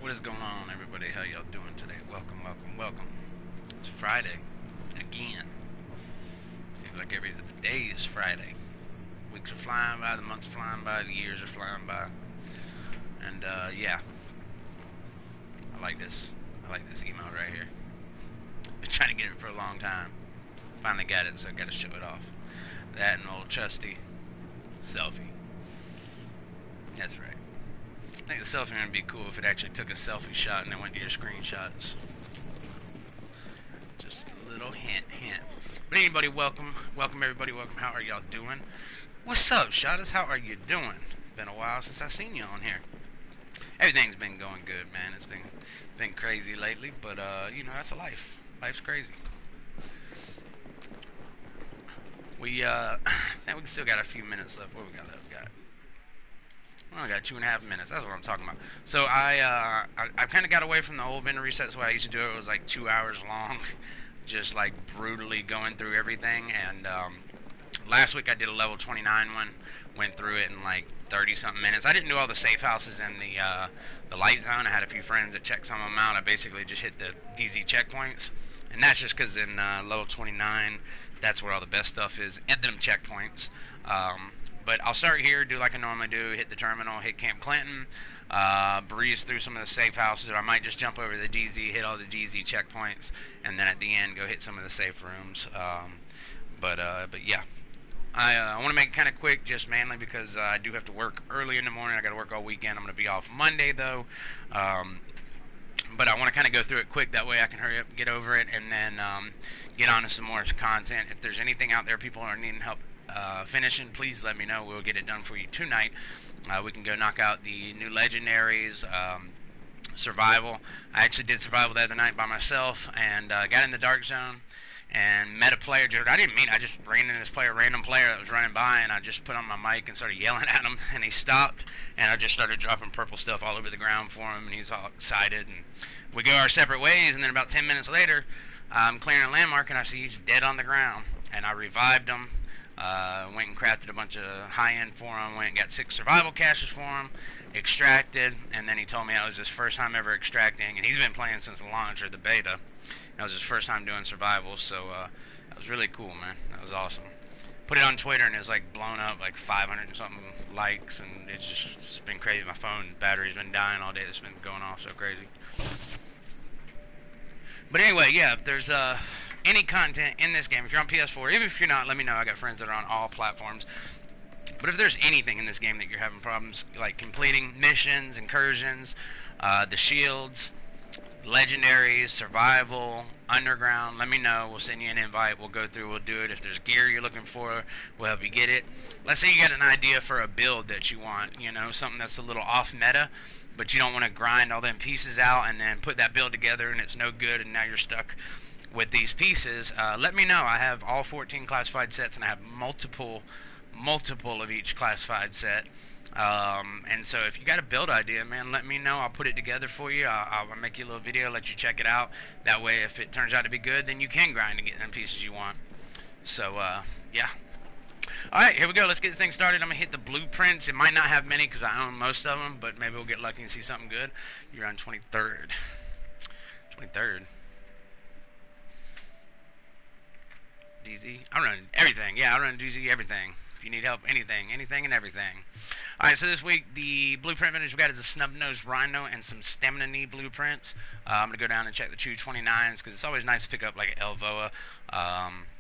What is going on, everybody? How y'all doing today? Welcome, welcome, welcome. It's Friday again. Seems like every day is Friday. Weeks are flying by, the months are flying by, the years are flying by, and yeah, I like this. I like this emote right here. Been trying to get it for a long time. Finally got it, so I got to show it off. That and old trusty selfie. That's right. I think the selfie would be cool if it actually took a selfie shot and then went to your screenshots. Just a little hint. But anybody, welcome everybody, welcome. How are y'all doing? What's up, Shotters? How are you doing? Been a while since I seen you on here. Everything's been going good, man. It's been crazy lately, but you know, that's a life. Life's crazy. We think we still got a few minutes left. What we got left? I got 2.5 minutes. That's what I'm talking about. So I kind of got away from the old vendor resets. The way I used to do it was like 2 hours long, just like brutally going through everything. And last week I did a level 29 one, went through it in like 30-something minutes. I didn't do all the safe houses in the light zone. I had a few friends that checked some of them out. I basically just hit the DZ checkpoints, and that's just because in level 29, that's where all the best stuff is at them checkpoints. But I'll start here, do like I normally do, hit the terminal, hit Camp Clinton, breeze through some of the safe houses, or I might just jump over the DZ, hit all the DZ checkpoints, and then at the end go hit some of the safe rooms. But yeah, I want to make it kind of quick, just mainly because I do have to work early in the morning. I got to work all weekend. I'm going to be off Monday though. But I want to kind of go through it quick, that way I can hurry up and get over it, and then get on to some more content. If there's anything out there people are needing help finishing, please let me know. We'll get it done for you tonight. We can go knock out the new legendaries, survival. I actually did survival the other night by myself, and got in the dark zone and met a player. I didn't mean, I just ran into this random player that was running by, and I just put on my mic and started yelling at him, and he stopped, and I just started dropping purple stuff all over the ground for him, and he's all excited, and we go our separate ways. And then about 10 minutes later, I'm clearing a landmark, and I see he's dead on the ground, and I revived him. Went and crafted a bunch of high-end for him, went and got 6 survival caches for him, extracted, and then he told me that was his first time ever extracting, and he's been playing since the launch, or the beta. That was his first time doing survival, so that was really cool, man. That was awesome. Put it on Twitter, and it was like blown up, like 500 and something likes, and it's been crazy. My phone battery's been dying all day. It's been going off so crazy. But anyway, yeah, if there's any content in this game, if you're on PS4, even if you're not, let me know. I got friends that are on all platforms. But if there's anything in this game that you're having problems like completing missions, incursions, the shields, legendaries, survival, underground, let me know. We'll send you an invite. We'll go through, we'll do it. If there's gear you're looking for, we'll help you get it. Let's say you got an idea for a build that you want, you know, something that's a little off meta, but you don't want to grind all them pieces out and then put that build together and it's no good and now you're stuck with these pieces. Let me know. I have all 14 classified sets, and I have multiple of each classified set. And so if you got a build idea, man, let me know. I'll put it together for you. I'll make you a little video, let you check it out. That way, if it turns out to be good, then you can grind and get them pieces you want. So, yeah. Alright, here we go. Let's get this thing started. I'm going to hit the blueprints. It might not have many because I own most of them, but maybe we'll get lucky and see something good. You're on 23rd. 23rd. DZ. I run everything. Yeah, I run DZ everything. If you need help, anything and everything. Alright, so this week the blueprint finish we got is a snub-nosed rhino and some stamina knee blueprints. I'm going to go down and check the 229s because it's always nice to pick up like an Elvoa.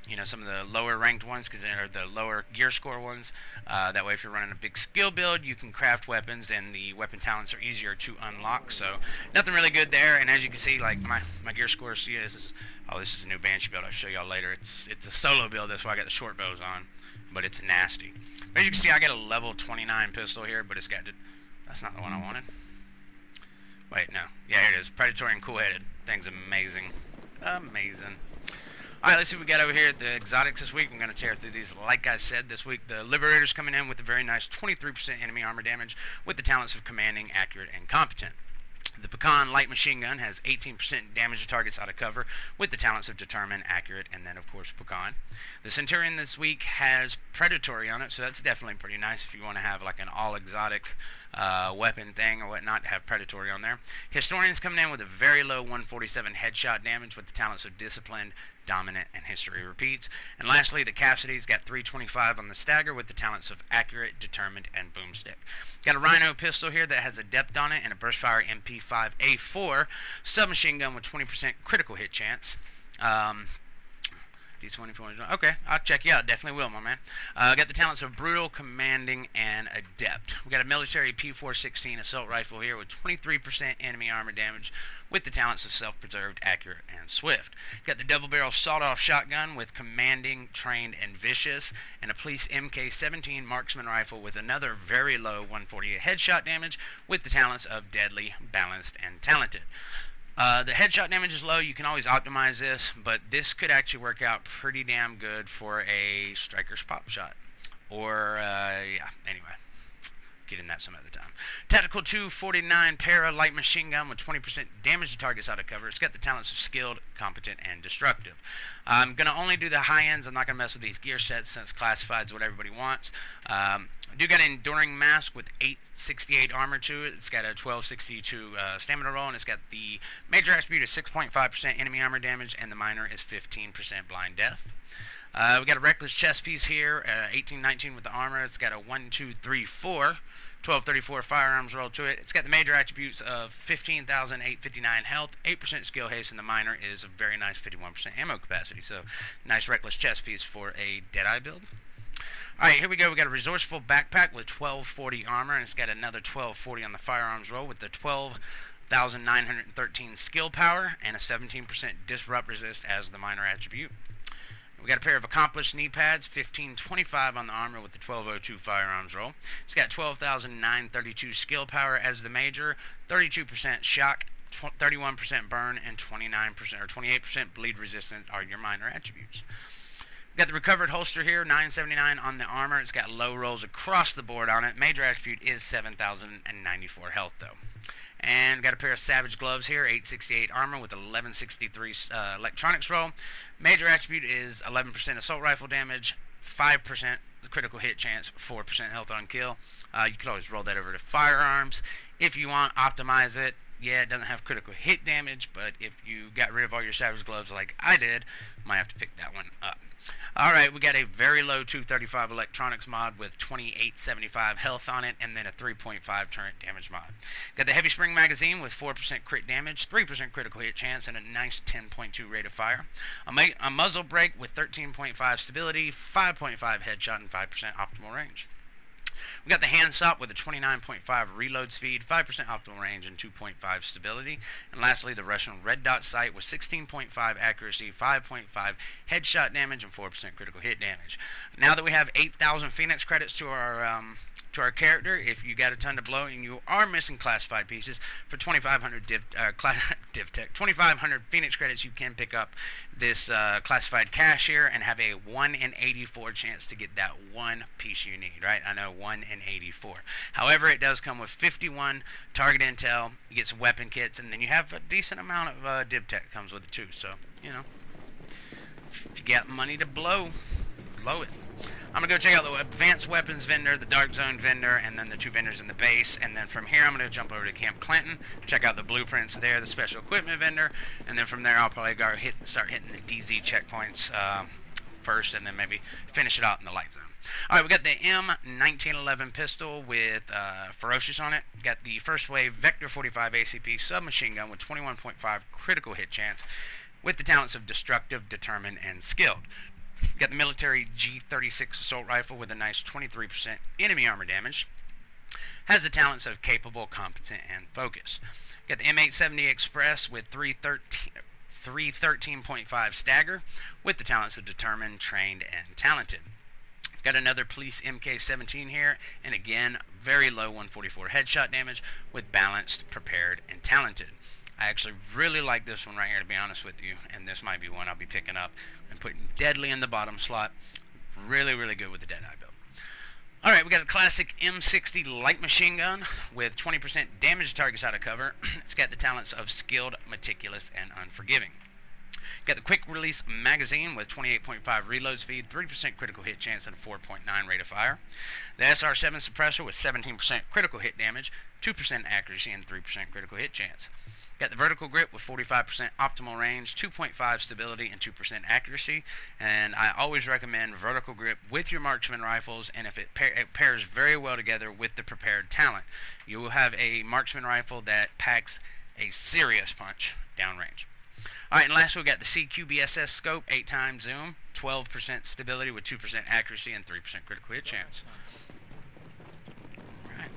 You know, some of the lower ranked ones because they're the lower gear score ones. That way if you're running a big skill build, you can craft weapons and the weapon talents are easier to unlock. So nothing really good there. And as you can see, like my gear score, see, this is a new Banshee build. I'll show y'all later. It's a solo build. That's why I got the short bows on. But it's nasty. But as you can see, I got a level 29 pistol here, but it's got that's not the one I wanted. Wait, no. Yeah, here it is. Predatory and cool-headed. Thing's amazing. Amazing. Alright, let's see what we got over here at the exotics this week. I'm going to tear through these. Like I said, this week the Liberator's coming in with a very nice 23% enemy armor damage with the talents of commanding, accurate, and competent. The Pecan light machine gun has 18% damage to targets out of cover with the talents of Determined, Accurate, and then, of course, Pecan. The Centurion this week has Predatory on it, so that's definitely pretty nice if you want to have like an all-exotic weapon thing or whatnot, have Predatory on there. Historian's coming in with a very low 147 headshot damage with the talents of Disciplined, Dominant, and History Repeats. And lastly, the Cassidy's got 325 on the Stagger with the talents of Accurate, Determined, and Boomstick. Got a Rhino pistol here that has Adept on it and a Burstfire MP5A4 submachine gun with 20% critical hit chance. D24. Okay, I'll check you out. Definitely will, my man. Got the talents of Brutal, Commanding, and Adept. We got a military P416 assault rifle here with 23% enemy armor damage with the talents of Self-Preserved, Accurate, and Swift. Got the double-barrel sawed-off shotgun with Commanding, Trained, and Vicious, and a Police MK17 marksman rifle with another very low 148 headshot damage with the talents of Deadly, Balanced, and Talented. The headshot damage is low. You can always optimize this, but this could actually work out pretty damn good for a Striker's Pop Shot. Or, yeah, anyway. Get in that some other time. Tactical 249 Para light machine gun with 20% damage to targets out of cover. It's got the talents of Skilled, Competent, and Destructive. I'm going to only do the high ends. I'm not going to mess with these gear sets since classified is what everybody wants. I do got an Enduring Mask with 868 armor to it. It's got a 1262 stamina roll, and it's got the major attribute of 6.5% enemy armor damage, and the minor is 15% blind death. We got a Reckless chest piece here, 1819 with the armor. It's got a 1, 2, 3, 4. 1234 firearms roll to it. It's got the major attributes of 15,859 health, 8% skill haste, and the minor is a very nice 51% ammo capacity. So, nice Reckless chest piece for a Deadeye build. Alright, here we go. We got a Resourceful backpack with 1240 armor, and it's got another 1240 on the firearms roll with the 12,913 skill power and a 17% disrupt resist as the minor attribute. We got a pair of Accomplished knee pads, 1525 on the armor with the 1202 firearms roll. It's got 12,932 skill power as the major, 32% shock, 31% burn, and 29% or 28% bleed resistant are your minor attributes. We got the recovered holster here, 979 on the armor. It's got low rolls across the board on it. Major attribute is 7,094 health though. And got a pair of Savage gloves here, 868 armor with 1163 electronics roll. Major attribute is 11% assault rifle damage, 5% critical hit chance, 4% health on kill. You could always roll that over to firearms. If you want, optimize it. Yeah, it doesn't have critical hit damage, but if you got rid of all your Savage gloves like I did, might have to pick that one up. Alright, we got a very low 235 electronics mod with 2875 health on it, and then a 3.5 turret damage mod. Got the heavy spring magazine with 4% crit damage, 3% critical hit chance, and a nice 10.2 rate of fire. A muzzle brake with 13.5 stability, 5.5 headshot, and 5% optimal range. We got the hand stop with a 29.5 reload speed, 5% optimal range, and 2.5 stability. And lastly, the Russian red dot sight with 16.5 accuracy, 5.5 headshot damage, and 4% critical hit damage. Now that we have 8,000 Phoenix credits to our character, if you got a ton to blow and you are missing classified pieces, for 2,500 2,500 Phoenix credits, you can pick up this classified cache here and have a 1 in 84 chance to get that one piece you need, right? I know 1 in 84. However, it does come with 51 target intel, you get some weapon kits, and then you have a decent amount of div tech comes with it too. So, you know, if you got money to blow, blow it. I'm going to go check out the advanced weapons vendor, the dark zone vendor, and then the two vendors in the base. And then from here, I'm going to jump over to Camp Clinton, check out the blueprints there, the special equipment vendor. And then from there, I'll probably go start hitting the DZ checkpoints first, and then maybe finish it out in the light zone. Alright, we got the M1911 pistol with Ferocious on it. Got the first wave Vector 45 ACP submachine gun with 21.5 critical hit chance with the talents of Destructive, Determined, and Skilled. Got the military G36 assault rifle with a nice 23% enemy armor damage. Has the talents of Capable, Competent, and Focus. Got the M870 Express with 313.5 stagger with the talents of Determined, Trained, and Talented. Got another Police MK17 here, and again, very low 144 headshot damage with Balanced, Prepared, and Talented. I actually really like this one right here, to be honest with you, and this might be one I'll be picking up and putting Deadly in the bottom slot. Really, really good with the Deadeye build. Alright, we got a classic M60 light machine gun with 20% damage to targets out of cover. It's got the talents of skilled, meticulous, and unforgiving. Got the quick release magazine with 28.5 reload speed, 3% critical hit chance, and a 4.9 rate of fire. The SR7 suppressor with 17% critical hit damage, 2% accuracy, and 3% critical hit chance. Got the vertical grip with 45% optimal range, 2.5 stability, and 2% accuracy. And I always recommend vertical grip with your marksman rifles, and if it pairs very well together with the prepared talent, you will have a marksman rifle that packs a serious punch downrange. Alright, and last we got the CQBSS scope, 8x zoom, 12% stability with 2% accuracy and 3% critical hit chance. Alright.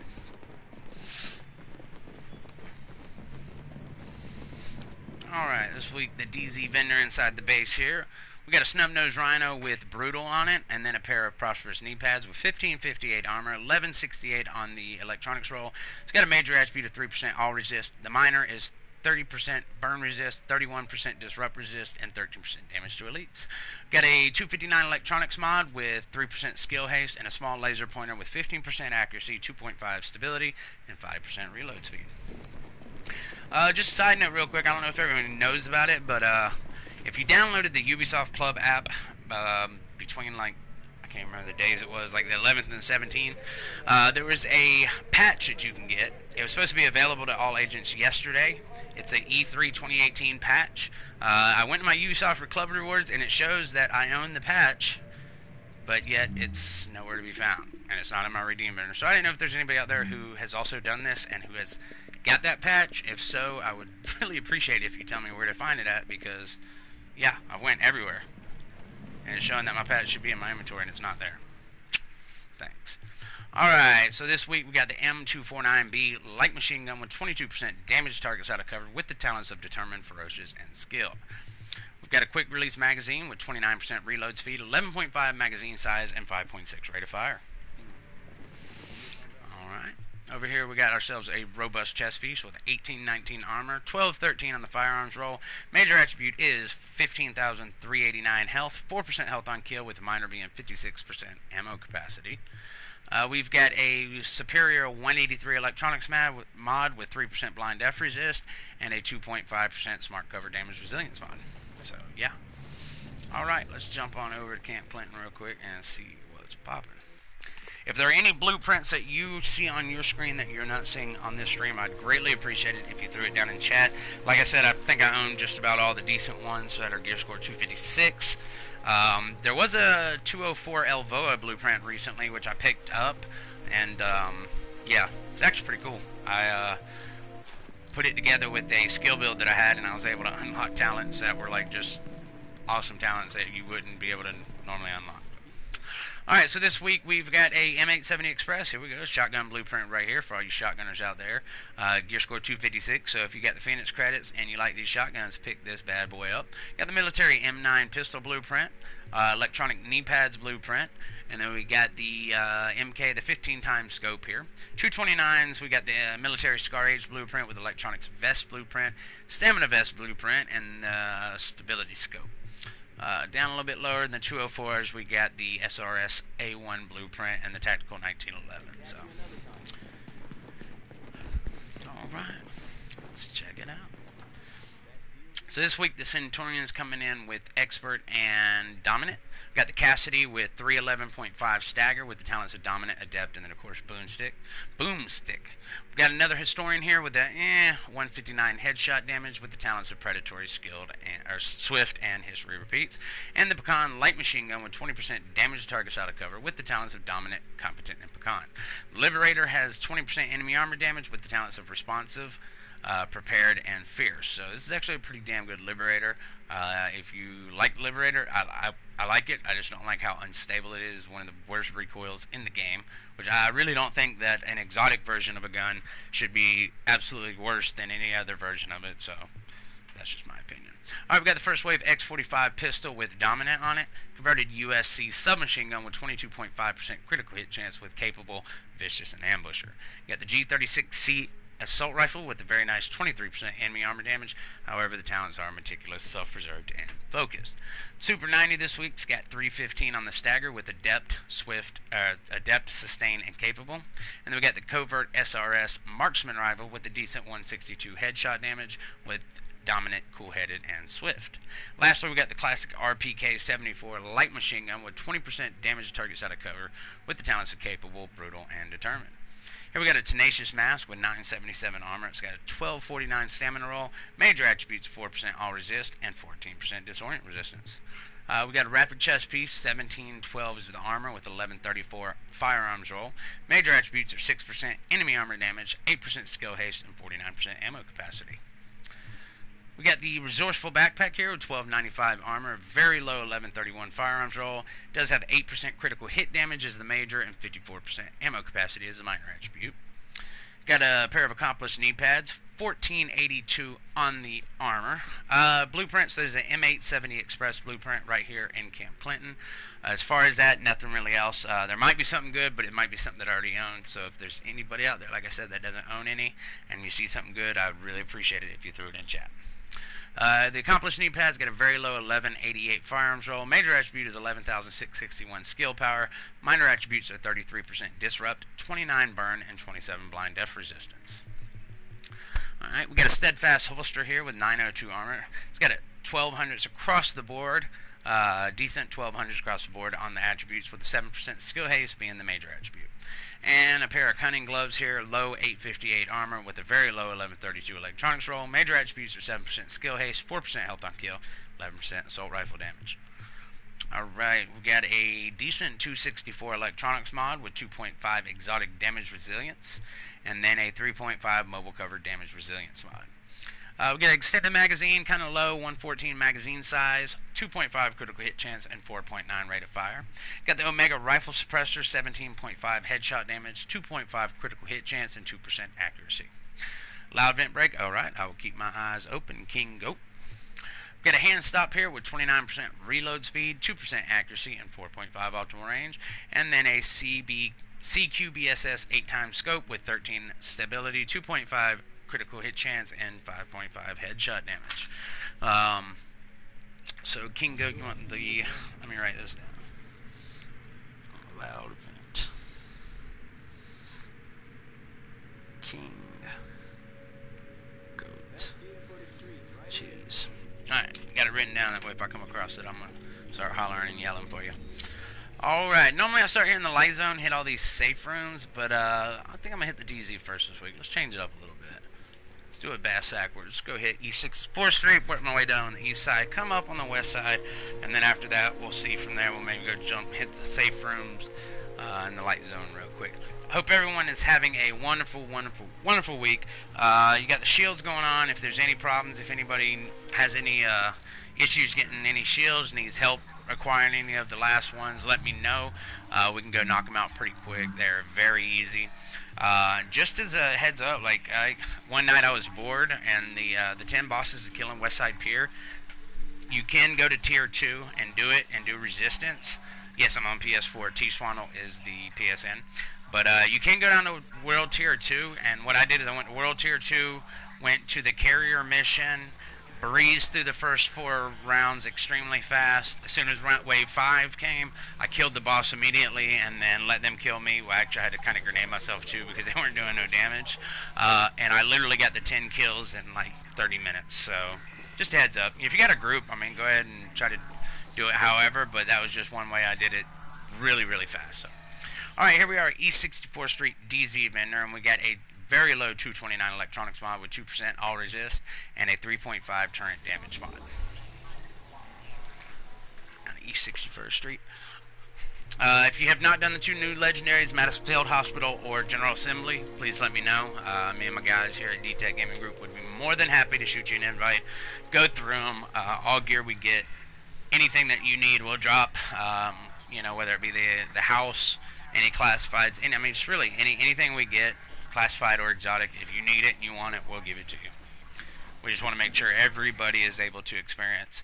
Alright, this week the DZ vendor inside the base here. We got a snub-nosed rhino with brutal on it, and then a pair of prosperous knee pads with 1558 armor, 1168 on the electronics roll. It's got a major attribute of 3% all resist. The minor is 30% burn resist, 31% disrupt resist, and 13% damage to elites. Got a 259 electronics mod with 3% skill haste and a small laser pointer with 15% accuracy, 2.5 stability, and 5% reload speed. Just a side note real quick, I don't know if everyone knows about it, but if you downloaded the Ubisoft Club app between I can't remember the days it was, like the 11th and the 17th, there was a patch that you can get. It was supposed to be available to all agents yesterday. It's a E3 2018 patch. I went to my Ubisoft for Club Rewards, and it shows that I own the patch, but yet it's nowhere to be found, and it's not in my Redeem banner. So I didn't know if there's anybody out there who has also done this and who has got that patch. If so, I would really appreciate it if you tell me where to find it at, because, yeah, I went everywhere, and it's showing that my patch should be in my inventory, and it's not there. Thanks. Alright, so this week we got the M249B light machine gun with 22% damage to targets out of cover with the talents of Determined, Ferocious, and Skill. We've got a quick release magazine with 29% reload speed, 11.5 magazine size, and 5.6 rate of fire. Alright, over here we got ourselves a robust chest piece with 1819 armor, 1213 on the firearms roll. Major attribute is 15,389 health, 4% health on kill with the minor being 56% ammo capacity. We've got a superior 183 electronics mod with 3% blind def resist and a 2.5% smart cover damage resilience mod. So, yeah. Alright, let's jump on over to Camp Clinton real quick and see what's popping. If there are any blueprints that you see on your screen that you're not seeing on this stream, I'd greatly appreciate it if you threw it down in chat. Like I said, I think I own just about all the decent ones that are gear score 256. There was a 204 Elvoa blueprint recently, which I picked up, and yeah, it's actually pretty cool. I put it together with a skill build that I had, and I was able to unlock talents that were like just awesome talents that you wouldn't be able to normally unlock. Alright, so this week we've got a M870 Express. Here we go, shotgun blueprint right here for all you shotgunners out there. Gear score 256, so if you got the Phoenix credits and you like these shotguns, pick this bad boy up. Got the military M9 pistol blueprint, electronic knee pads blueprint, and then we got the MK, the 15x scope here. 229s, we got the military Scar Age blueprint with electronics vest blueprint, stamina vest blueprint, and stability scope. Down a little bit lower than the 204s, we got the SRS A1 blueprint and the Tactical 1911. So, alright, let's check it out. So this week the Centurions coming in with Expert and Dominant. We got the Cassidy with 311.5 Stagger with the talents of Dominant, Adept, and then of course Boomstick. We've got another Historian here with the 159 headshot damage with the talents of Predatory, Skilled, or Swift, and History Repeats. And the Pecan light machine gun with 20% damage to targets out of cover with the talents of Dominant, Competent, and Pecan. Liberator has 20% enemy armor damage with the talents of Responsive, Prepared, and Fierce. So this is actually a pretty damn good Liberator. If you like Liberator, I like it. I just don't like how unstable it is. One of the worst recoils in the game, which I really don't think that an exotic version of a gun should be absolutely worse than any other version of it. So that's just my opinion. Alright, we got the first wave X45 pistol with Dominant on it. Converted USC submachine gun with 22.5% critical hit chance with Capable, Vicious, and Ambusher. You got the G36C assault rifle with a very nice 23% enemy armor damage. However, the talents are meticulous, self-preserved, and focused. Super 90 this week's got 315 on the stagger with adept, sustain, and capable. And then we got the covert SRS marksman rifle with a decent 162 headshot damage with dominant, cool-headed, and swift. Lastly, we got the classic RPK-74 light machine gun with 20% damage to targets out of cover with the talents of capable, brutal, and determined. Here we got a tenacious mask with 977 armor. It's got a 1249 stamina roll, major attributes 4% all resist, and 14% disorient resistance. We got a rapid chest piece, 1712 is the armor with 1134 firearms roll. Major attributes are 6% enemy armor damage, 8% skill haste, and 49% ammo capacity. We got the resourceful backpack here with 1295 armor, very low 1131 firearms roll. Does have 8% critical hit damage as the major and 54% ammo capacity as the minor attribute. Got a pair of accomplished knee pads, 1482 on the armor. Blueprints, there's an M870 Express blueprint right here in Camp Clinton. As far as that, nothing really else. There might be something good, but it might be something that I already own. So if there's anybody out there, like I said, that doesn't own any, and you see something good, I'd really appreciate it if you threw it in chat. The accomplished knee pads get a very low 1188 firearms roll. Major attribute is 11,661 skill power. Minor attributes are 33% disrupt, 29 burn, and 27 blind death resistance. Alright, we got a steadfast holster here with 902 armor. It's got a 1200s across the board. Decent 1200s across the board on the attributes with the 7% skill haste being the major attribute. And a pair of cunning gloves here, low 858 armor with a very low 1132 electronics roll. Major attributes are 7% skill haste, 4% health on kill, 11% assault rifle damage. Alright, we got a decent 264 electronics mod with 2.5 exotic damage resilience, and then a 3.5 mobile cover damage resilience mod. We get an extended magazine, kind of low, 114 magazine size, 2.5 critical hit chance, and 4.9 rate of fire. Got the Omega rifle suppressor, 17.5 headshot damage, 2.5 critical hit chance, and 2% accuracy. Loud vent brake, alright, I will keep my eyes open, King Goat. Got a hand stop here with 29% reload speed, 2% accuracy, and 4.5 optimal range, and then a CQBSS 8x scope with 13 stability, 2.5 critical hit chance, and 5.5 headshot damage. So King Goat, you want the, let me write this down. Loud vent. King Goat. Jeez. Alright, got it written down, that way if I come across it, I'm going to start hollering and yelling for you. Alright, normally I start here in the light zone, hit all these safe rooms, but I think I'm going to hit the DZ first this week. Let's change it up a little bit. Let's do it bass backwards. Go hit E64th Street, work my way down on the east side, come up on the west side, and then after that, we'll see from there. We'll maybe go jump, hit the safe rooms in the light zone real quick. Hope everyone is having a wonderful, wonderful, wonderful week. You got the shields going on. If there's any problems, if anybody has any issues getting any shields, needs help acquiring any of the last ones, let me know. We can go knock them out pretty quick. They're very easy. Just as a heads up, like one night I was bored, and the 10 bosses of killing Westside Pier, you can go to tier 2 and do it and do resistance. Yes, I'm on PS4. TSwandol is the PSN. But you can go down to World Tier 2, and what I did is I went to World Tier 2, went to the carrier mission, breezed through the first 4 rounds extremely fast. As soon as wave 5 came, I killed the boss immediately and then let them kill me. Well, actually, I had to kind of grenade myself too because they weren't doing no damage. And I literally got the 10 kills in like 30 minutes. So just a heads up. If you got a group, I mean, go ahead and try to do it however, but that was just one way I did it really, really fast. So. Alright, here we are at East 64th Street DZ vendor, and we got a very low 229 electronics mod with 2% all resist and a 3.5 turret damage mod. On East 61st Street. If you have not done the 2 new legendaries, Madison Field Hospital or General Assembly, please let me know. Me and my guys here at D-Tech Gaming Group would be more than happy to shoot you an invite. Go through them. All gear we get. Anything that you need, we'll drop. You know, whether it be the house, any classifieds, I mean, just really anything we get, classified or exotic. If you need it and you want it, we'll give it to you. We just want to make sure everybody is able to experience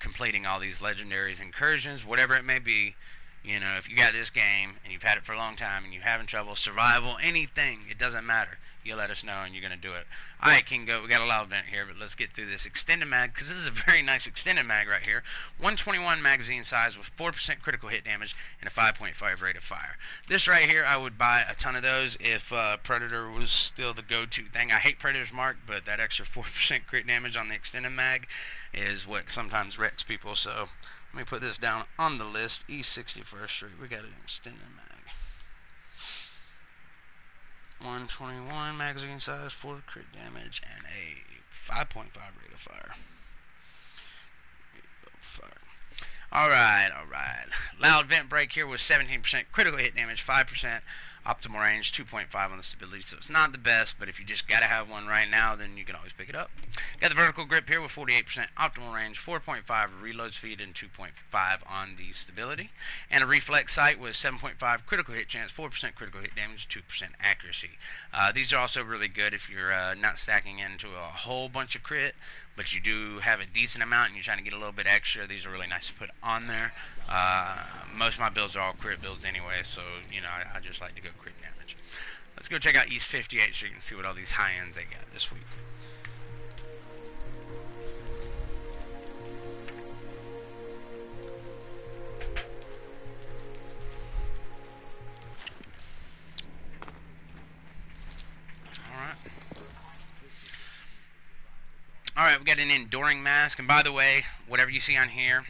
completing all these legendaries, incursions, whatever it may be. You know, if you got this game and you've had it for a long time and you're having trouble, survival, anything, it doesn't matter. You let us know and you're going to do it. Alright, Kingo, we got a loud event here, but let's get through this extended mag, because this is a very nice extended mag right here. 121 magazine size with 4% critical hit damage and a 5.5 rate of fire. This right here, I would buy a ton of those if Predator was still the go-to thing. I hate Predator's mark, but that extra 4% crit damage on the extended mag is what sometimes wrecks people, so let me put this down on the list. East 61st Street, we got an extended mag. 121 magazine size, 4 crit damage, and a 5.5 rate of fire. Alright. Loud vent break here with 17% critical hit damage, 5% optimal range, 2.5 on the stability, so it's not the best, but if you just gotta have one right now, then you can always pick it up. Got the vertical grip here with 48% optimal range, 4.5 reload speed, and 2.5 on the stability. And a reflex sight with 7.5 critical hit chance, 4% critical hit damage, 2% accuracy. These are also really good if you're not stacking into a whole bunch of crit, but you do have a decent amount and you're trying to get a little bit extra. These are really nice to put on there. Most of my builds are all crit builds anyway, so you know I just like to go crit damage. Let's go check out East 58 so you can see what all these high ends they got this week. Alright, we got an enduring mask, and by the way, whatever you see on here,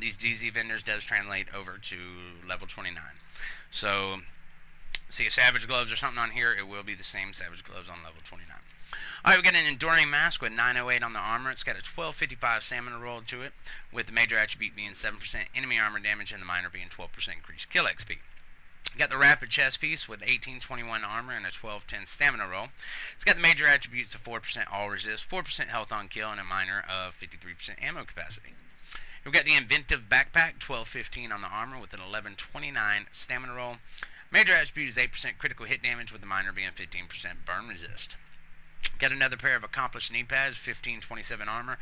these DZ vendors does translate over to level 29. So, see a Savage Gloves or something on here, it will be the same Savage Gloves on level 29. Alright, we got an enduring mask with 908 on the armor. It's got a 1255 stamina roll to it, with the major attribute being 7% enemy armor damage and the minor being 12% increased kill XP. Got the rapid chest piece with 1821 armor and a 1210 stamina roll. It's got the major attributes of 4% all resist, 4% health on kill, and a minor of 53% ammo capacity. We've got the inventive backpack, 1215 on the armor with an 1129 stamina roll. Major attribute is 8% critical hit damage with the minor being 15% burn resist. Got another pair of accomplished knee pads, 1527 armor,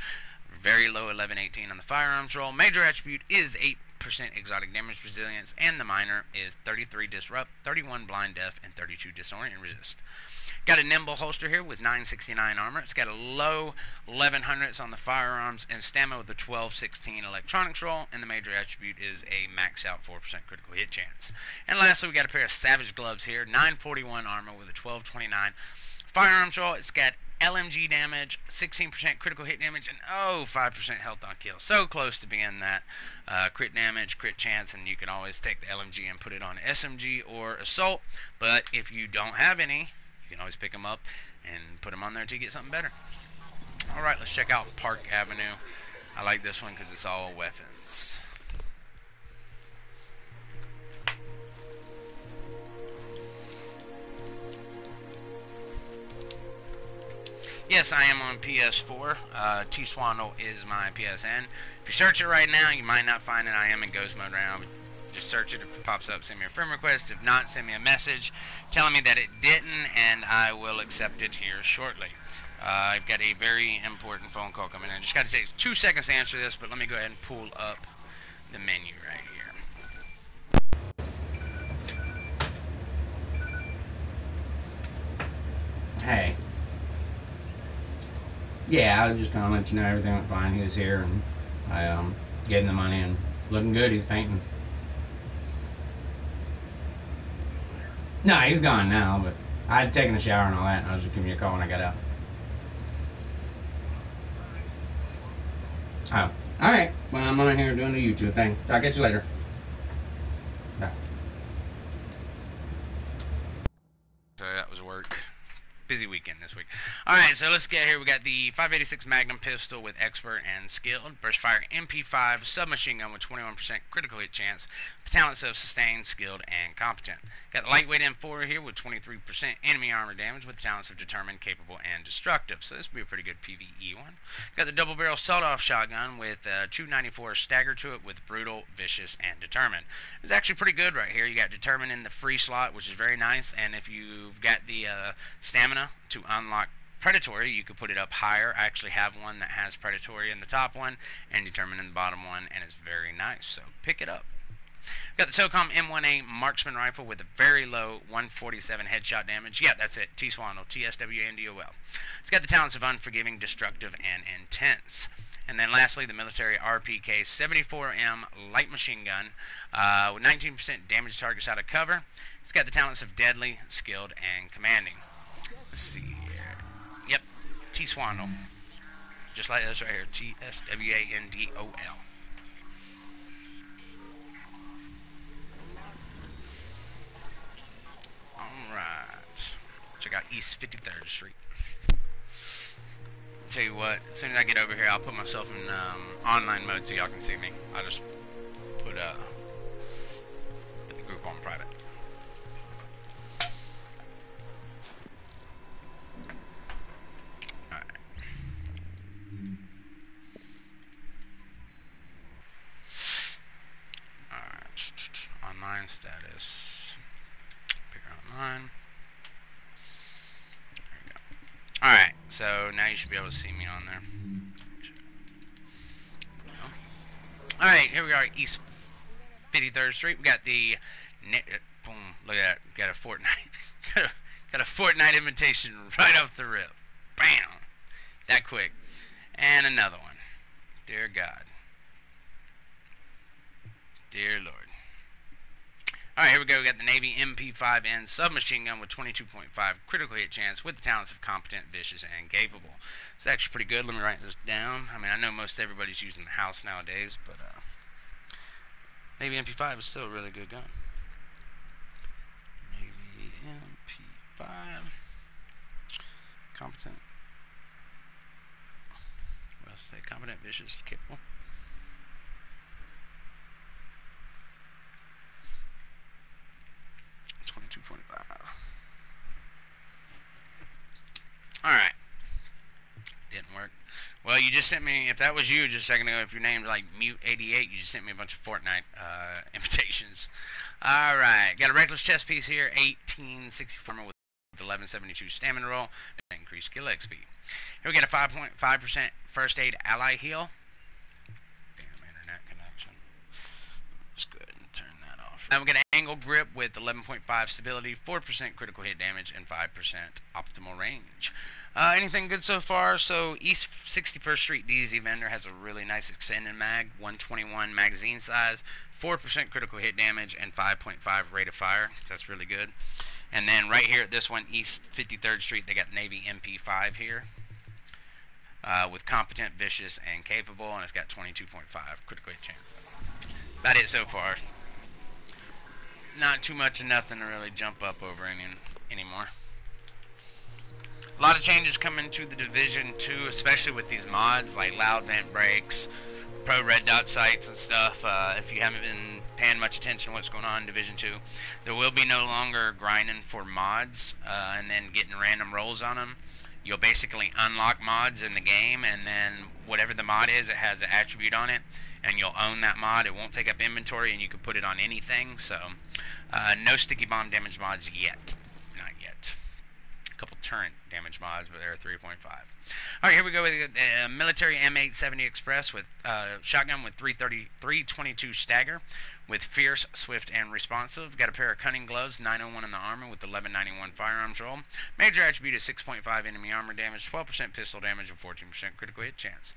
very low 1118 on the firearms roll. Major attribute is 8% exotic damage resilience, and the minor is 33 disrupt, 31 blind deaf, and 32 disorient resist. Got a nimble holster here with 969 armor. It's got a low 1100s on the firearms and stamina with a 1216 electronics roll, and the major attribute is a max out 4% critical hit chance. And lastly, we got a pair of Savage Gloves here, 941 armor with a 1229 firearms roll. It's got LMG damage, 16% critical hit damage, and 5% health on kill. So close to being that crit damage, crit chance, and you can always take the LMG and put it on SMG or Assault. But if you don't have any, you can always pick them up and put them on there to get something better. Alright, let's check out Park Avenue. I like this one because it's all weapons. Yes, I am on PS4. TSwandol is my PSN. If you search it right now, you might not find it. I am in ghost mode right now. Just search it. If it pops up, send me a friend request. If not, send me a message telling me that it didn't, and I will accept it here shortly. I've got a very important phone call coming in. I just got to take 2 seconds to answer this, but let me go ahead and pull up the menu right here. Hey. Yeah, I was just gonna let you know everything went fine. He was here, and I gave him the money, and looking good. He's painting. No, he's gone now, but I had taken a shower and all that, and I was just giving you a call when I got out. Oh, all right. Well, I'm on here doing the YouTube thing. Talk at you later. Bye. So that was work. Busy weekend this week. Alright, so let's get here. We got the 586 Magnum pistol with expert and skilled. Burst fire MP5 submachine gun with 21% critical hit chance. Talents of sustained, skilled, and competent. Got the lightweight M4 here with 23% enemy armor damage with talents of determined, capable, and destructive. So this will be a pretty good PvE one. Got the double barrel sawed-off shotgun with 294 stagger to it with brutal, vicious, and determined. It's actually pretty good right here. You got determined in the free slot, which is very nice. And if you've got the stamina to unlock predatory, you could put it up higher. I actually have one that has predatory in the top one and determined in the bottom one, and it's very nice. So pick it up. Got the SOCOM M1A marksman rifle with a very low 147 headshot damage. Yeah, that's it. TSwandol, TSwandol. It's got the talents of unforgiving, destructive, and intense. And then lastly, the military RPK 74M light machine gun with 19% damage targets out of cover. It's got the talents of deadly, skilled, and commanding. Let's see here. Yep, TSwandol. Just like this right here, TSwandol. Alright. Check out East 53rd Street. Tell you what, as soon as I get over here, I'll put myself in online mode so y'all can see me. I'll just put the group on private. Alright. Alright. Online status. Pick online. Alright, so now you should be able to see me on there. Alright, here we are, East 53rd Street. We got the... Boom, look at that. Got a Fortnite. got a Fortnite invitation right off the rip. Bam! That quick. And another one. Dear God. Dear Lord. Alright, here we go. We got the Navy MP5N submachine gun with 22.5 critical hit chance with the talents of competent, vicious, and capable. It's actually pretty good. Let me write this down. I mean, I know most everybody's using the house nowadays, but Navy MP5 is still a really good gun. Navy MP5. Competent. What else say? Competent, vicious, capable. Alright. Didn't work. Well, you just sent me, if that was you just a second ago, if your name's like Mute88, you just sent me a bunch of Fortnite invitations. Alright. Got a reckless chest piece here, 1864 with 1172 stamina roll, increased kill XP. Here we get a 5.5% first aid ally heal. Damn internet connection. Let's go ahead and turn that off. Now we get an angle grip with 11.5 stability, 4% critical hit damage, and 5% optimal range. Anything good so far? So East 61st Street DZ vendor has a really nice extended mag, 121 magazine size, 4% critical hit damage, and 5.5 rate of fire. So that's really good. And then right here at this one, East 53rd Street, they got Navy MP5 here with competent, vicious, and capable, and it's got 22.5 critical hit chance. About it so far. Not too much of nothing to really jump up over anymore. A lot of changes coming to the Division 2, especially with these mods like loud vent brakes, pro red dot sights and stuff. If you haven't been paying much attention to what's going on in Division 2, there will be no longer grinding for mods and then getting random rolls on them. You'll basically unlock mods in the game, and then whatever the mod is, it has an attribute on it, and you'll own that mod. It won't take up inventory, and you can put it on anything. So no sticky bomb damage mods yet. Not yet. A couple turret damage mods, but they're 3.5. Alright, here we go with the military M870 Express with shotgun with 322 stagger with fierce, swift, and responsive. Got a pair of cunning gloves, 901 in the armor with 1191 firearms roll. Major attribute is 6.5 enemy armor damage, 12% pistol damage, and 14% critical hit chance.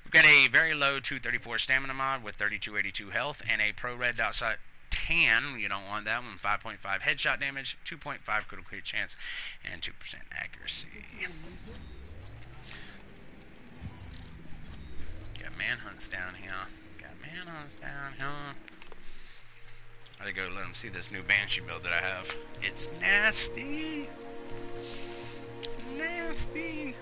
We've got a very low 234 stamina mod with 3282 health and a pro red dot sight tan. You don't want that one. 5.5 headshot damage, 2.5 critical hit chance, and 2% accuracy. Got manhunts down here. I gotta go let them see this new Banshee build that I have. It's nasty. Nasty.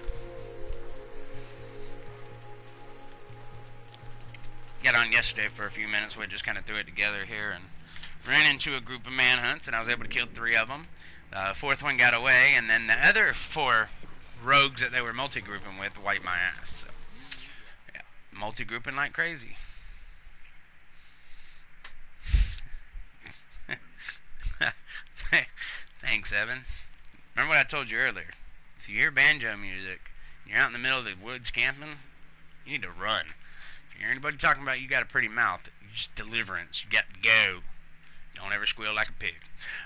Got on yesterday for a few minutes. We just kind of threw it together here and ran into a group of manhunts, and I was able to kill 3 of them. The 4th one got away, and then the other 4 rogues that they were multi-grouping with wiped my ass. So, yeah, multi-grouping like crazy. Thanks, Evan. Remember what I told you earlier? If you hear banjo music, and you're out in the middle of the woods camping, you need to run. If you hear anybody talking about you got a pretty mouth, just deliverance. You got to go. Don't ever squeal like a pig.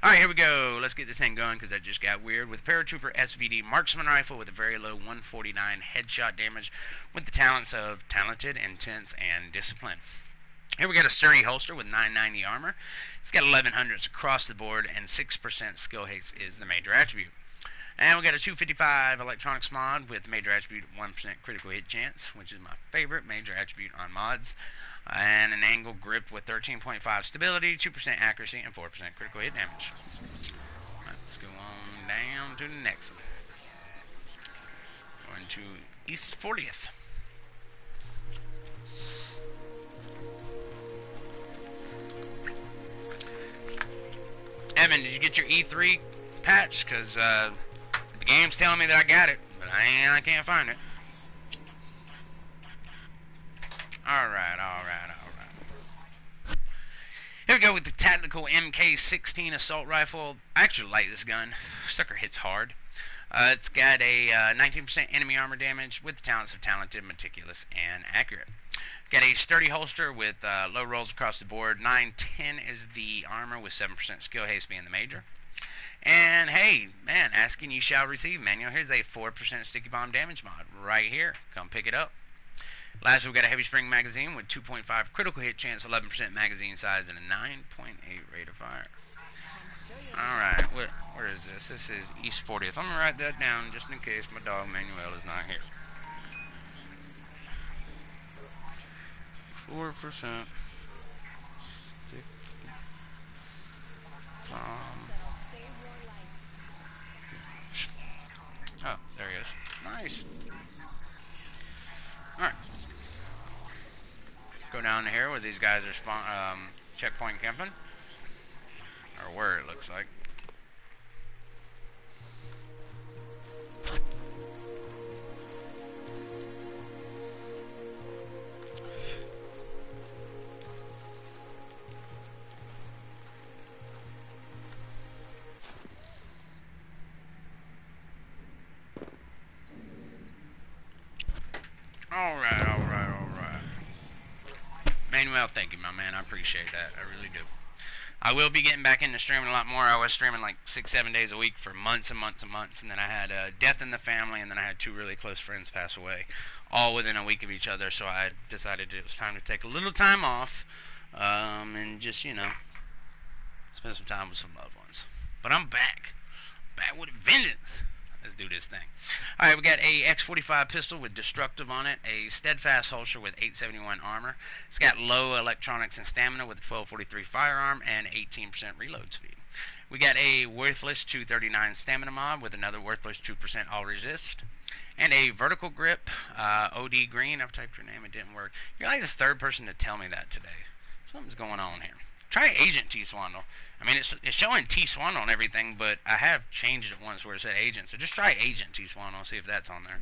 Alright, here we go. Let's get this thing going because that just got weird. With Paratrooper SVD Marksman Rifle with a very low 149 headshot damage with the talents of Talented, Intense, and Discipline. Here we got a sturdy holster with 990 armor. It's got 1100s across the board, and 6% skill haste is the major attribute. And we got a 255 electronics mod with major attribute 1% critical hit chance, which is my favorite major attribute on mods. And an angle grip with 13.5 stability, 2% accuracy, and 4% critical hit damage. Alright, let's go on down to the next one. Going to East 40th. Evan, did you get your E3 patch? Because the game's telling me that I got it, but I can't find it. Alright. Here we go with the tactical MK16 assault rifle. I actually like this gun. Sucker hits hard. It's got a 19% enemy armor damage with the talents of Talented, Meticulous, and Accurate. Got a sturdy holster with low rolls across the board. 910 is the armor with 7% skill haste being the major. And hey, man, asking you shall receive, manual. Here's a 4% sticky bomb damage mod right here. Come pick it up. Last, we've got a heavy spring magazine with 2.5 critical hit chance, 11% magazine size, and a 9.8 rate of fire. Alright, where is this? This is East 40th. I'm going to write that down just in case my dog Manuel is not here. 4% sticky bomb. Oh, there he is. Nice. Alright. Go down here where these guys are checkpoint camping. Or where it looks like. Alright. Manuel, thank you, my man. I appreciate that. I really do. I will be getting back into streaming a lot more. I was streaming like 6-7 days a week for months and months and months, and then I had death in the family, and then I had 2 really close friends pass away, all within a week of each other, so I decided it was time to take a little time off, and just, you know, spend some time with some loved ones. But I'm back with a vengeance. Let's do this thing. Alright, we got a X45 pistol with destructive on it, a steadfast holster with 871 armor. It's got low electronics and stamina with a 1243 firearm and 18% reload speed. We got a worthless 239 stamina mod with another worthless 2% all resist. And a vertical grip, OD green. I've typed your name, it didn't work. You're like the 3rd person to tell me that today. Something's going on here. Try Agent TSwandol. I mean, it's showing TSwandol and everything, but I have changed it once where it said Agent. So just try Agent TSwandol and see if that's on there.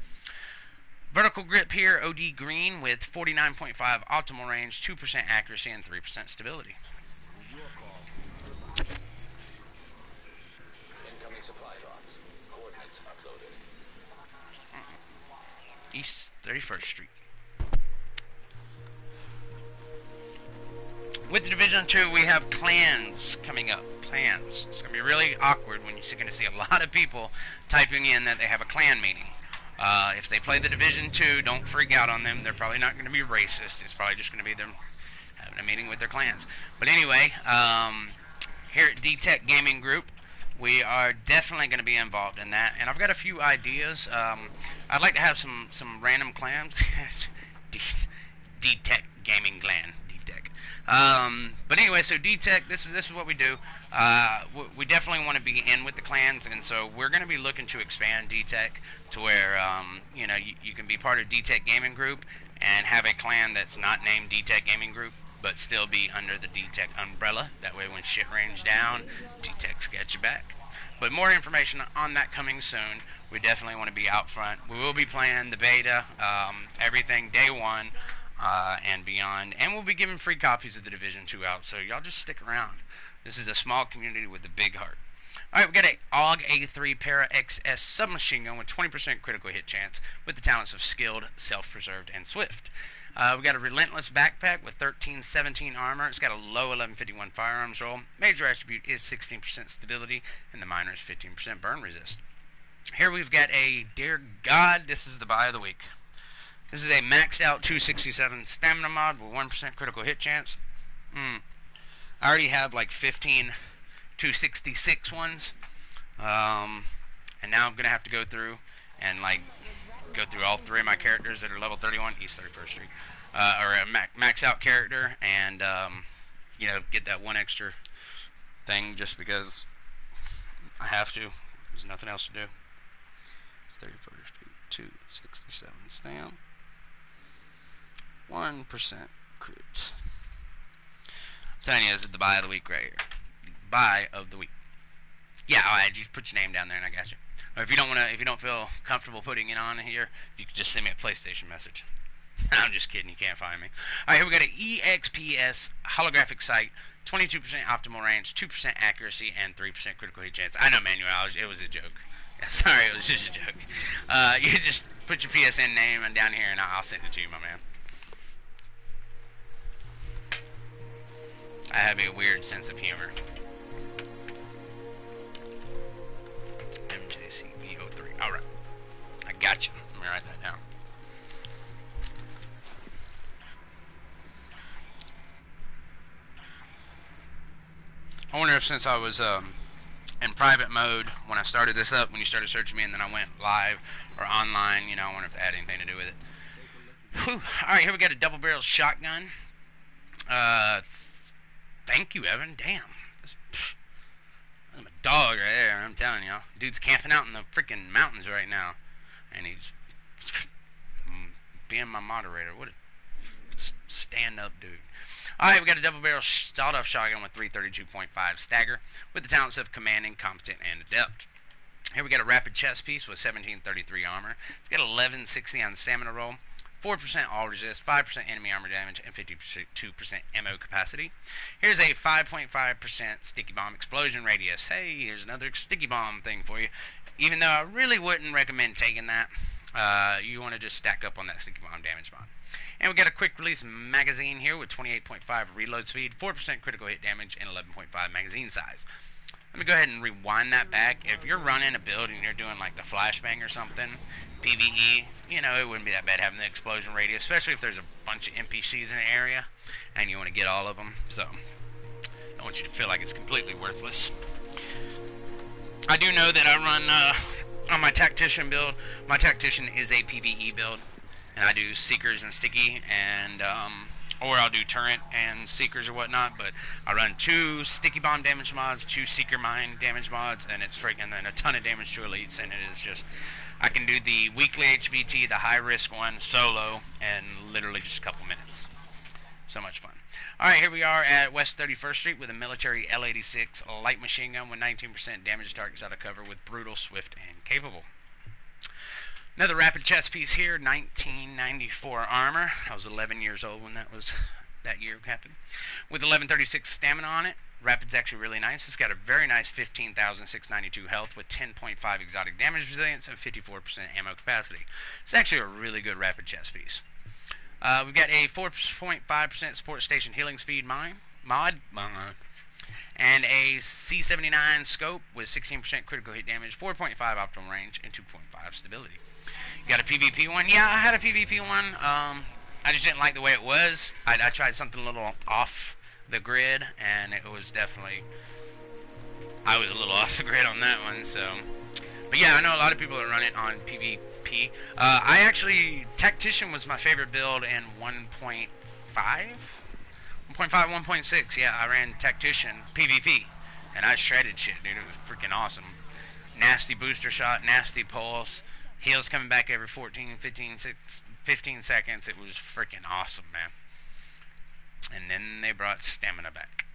Vertical grip here, OD green with 49.5 optimal range, 2% accuracy, and 3% stability. Incoming supply drops. Coordinates uploaded. East 31st Street. With the Division 2, we have clans coming up. Clans. It's going to be really awkward when you're going to see a lot of people typing in that they have a clan meeting. If they play the Division 2, don't freak out on them. They're probably not going to be racist. It's probably just going to be them having a meeting with their clans. But anyway, here at D-Tech Gaming Group, we are definitely going to be involved in that. And I've got a few ideas. I'd like to have some random clans. D-Tech Gaming Clan. But anyway, so D-Tech, this is what we do. We definitely want to be in with the clans, and so we're going to be looking to expand D-Tech to where you know, you can be part of D-Tech Gaming Group and have a clan that's not named D-Tech Gaming Group, but still be under the D-Tech umbrella. That way, when shit rains down, D-Tech's got your back. But more information on that coming soon. We definitely want to be out front. We will be playing the beta, everything day 1. And beyond, and we'll be giving free copies of the Division 2 out, so y'all just stick around. This is a small community with a big heart. Alright, we got a AUG A3 Para XS submachine gun with 20% critical hit chance with the talents of Skilled, Self-Preserved, and Swift. We got a Relentless backpack with 1317 armor. It's got a low 1151 firearms roll. Major attribute is 16% stability, and the minor is 15% burn resist. Here we've got a, dear God, this is the buy of the week. This is a maxed out 267 stamina mod with 1% critical hit chance. I already have like 15 266 ones. And now I'm going to have to go through and go through all three of my characters that are level 31, East 31st Street. Or a max out character and, get that one extra thing just because I have to. There's nothing else to do. It's 31st Street, 267 stamp. 1% crit. I'm telling you, this is the buy of the week right here. Buy of the week. Yeah, alright, just put your name down there and I got you. Or if you don't feel comfortable putting it on here, you can just send me a PlayStation message. I'm just kidding, you can't find me. Alright, here we got an EXPS holographic sight, 22% optimal range, 2% accuracy, and 3% critical hit chance. I know, Manuel, it was a joke. Yeah, sorry, it was just a joke. You just put your PSN name down here and I'll send it to you, my man. I have a weird sense of humor. MJCB03. Alright. I got you. Let me write that down. I wonder if since I was in private mode when I started this up, when you started searching me and then I went live or online, I wonder if it had anything to do with it. Whew. Alright, here we got a double barrel shotgun. Thank you, Evan. Damn. I'm a dog right there, I'm telling y'all. Dude's camping out in the freaking mountains right now. And he's being my moderator. What a stand-up dude. Alright, we got a double barrel sawed-off shotgun with 332.5 stagger with the talents of commanding, competent, and adept. Here we got a rapid chest piece with 1733 armor. It's got 1160 on the stamina roll. 4% all resist, 5% enemy armor damage, and 52% ammo capacity. Here's a 5.5% sticky bomb explosion radius. Hey, here's another sticky bomb thing for you. Even though I really wouldn't recommend taking that, you want to just stack up on that sticky bomb damage mod. And we got a quick release magazine here with 28.5 reload speed, 4% critical hit damage, and 11.5 magazine size. Let me go ahead and rewind that back. If you're running a build and you're doing like the flashbang or something, PvE, it wouldn't be that bad having the explosion radius, especially if there's a bunch of NPCs in the area and you want to get all of them. So, I don't want you to feel like it's completely worthless. I do know that I run on my tactician build. My tactician is a PvE build, and I do seekers and sticky, and or I'll do turret and seekers or whatnot, but I run 2 sticky bomb damage mods, 2 seeker mine damage mods, and it's freaking a ton of damage to elites, and it is just, I can do the weekly HVT, the high risk one, solo, in literally just a couple minutes. So much fun. Alright, here we are at West 31st Street with a military L86 light machine gun with 19% damage to targets out of cover with brutal, swift, and capable. Another rapid chest piece here, 1994 armor. I was 11 years old when that year happened. With 1136 stamina on it. Rapid's actually really nice. It's got a very nice 15,692 health with 10.5 exotic damage resilience and 54% ammo capacity. It's actually a really good rapid chest piece. We've got a 4.5% support station healing speed mod. And a C79 scope with 16% critical hit damage, 4.5 optimal range, and 2.5 stability. You got a PvP one? Yeah, I had a PvP one. I just didn't like the way it was. I tried something a little off the grid, and it was definitely, I was a little off the grid on that one. So, but yeah, I know a lot of people that run it on PvP. I actually, Tactician was my favorite build in 1.5, 1.6. Yeah, I ran Tactician PvP, and I shredded shit, dude. It was freaking awesome. Nasty booster shot, nasty pulse. Heals coming back every 15 seconds. It was freaking awesome, man. And then they brought stamina back.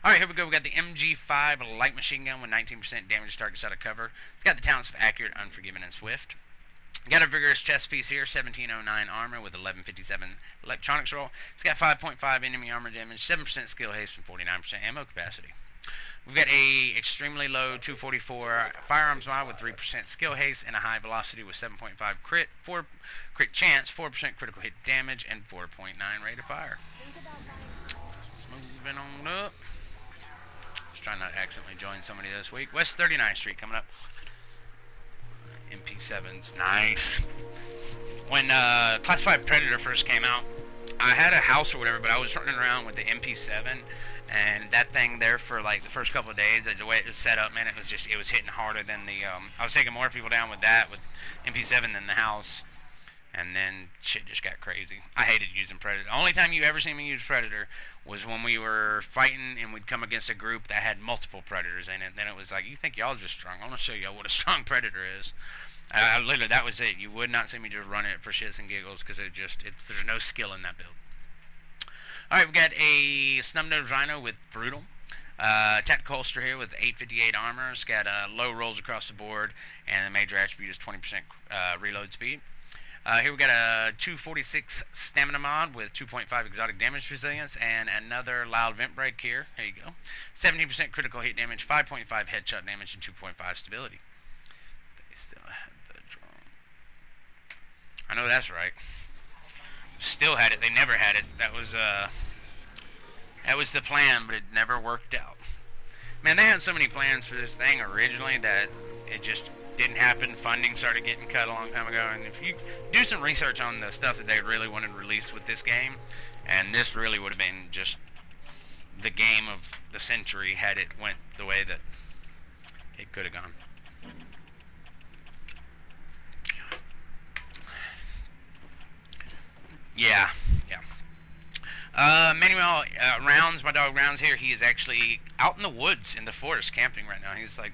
Alright, here we go. We got the MG5 light machine gun with 19% damage to targets out of cover. It's got the talents of accurate, unforgiving, and swift. Got a vigorous chest piece here, 1709 armor with 1157 electronics roll. It's got 5.5 enemy armor damage, 7% skill haste, and 49% ammo capacity. We've got a extremely low 244 firearms mod with 3% skill haste and a high velocity with 7.5 crit, 4 crit chance, 4% critical hit damage, and 4.9 rate of fire. Moving on up. Just trying not to accidentally join somebody this week. West 39th Street coming up. MP7's nice. When Classified Predator first came out, I had a house or whatever, but I was running around with the MP7, and that thing there for like the first couple of days, the way it was set up, man, it was hitting harder than the. I was taking more people down with that with MP7 than the house, and then shit just got crazy. I hated using Predator. The only time you ever seen me use Predator was when we were fighting and we'd come against a group that had multiple Predators in it. Then it was like, you think y'all just strong? I want to show y'all what a strong Predator is. Literally, that was it. You would not see me just run it for shits and giggles because there's no skill in that build. Alright, we got a snub-nosed rhino with brutal. Tactical holster here with 858 armor. It's got low rolls across the board, and the major attribute is 20% reload speed. Here we got a 246 stamina mod with 2.5 exotic damage resilience, and another loud vent break here. There you go. 17% critical hit damage, 5.5 headshot damage, and 2.5 stability. They still had the drone. I know that's right. Still had it. They never had it. That was the plan, but it never worked out. Man, they had so many plans for this thing originally that it just didn't happen. Funding started getting cut a long time ago, and if you do some research on the stuff that they really wanted released with this game, and this really would have been just the game of the century had it went the way that it could have gone. Yeah. Manuel Rounds, my dog Rounds here, he is actually out in the woods in the forest camping right now. He's like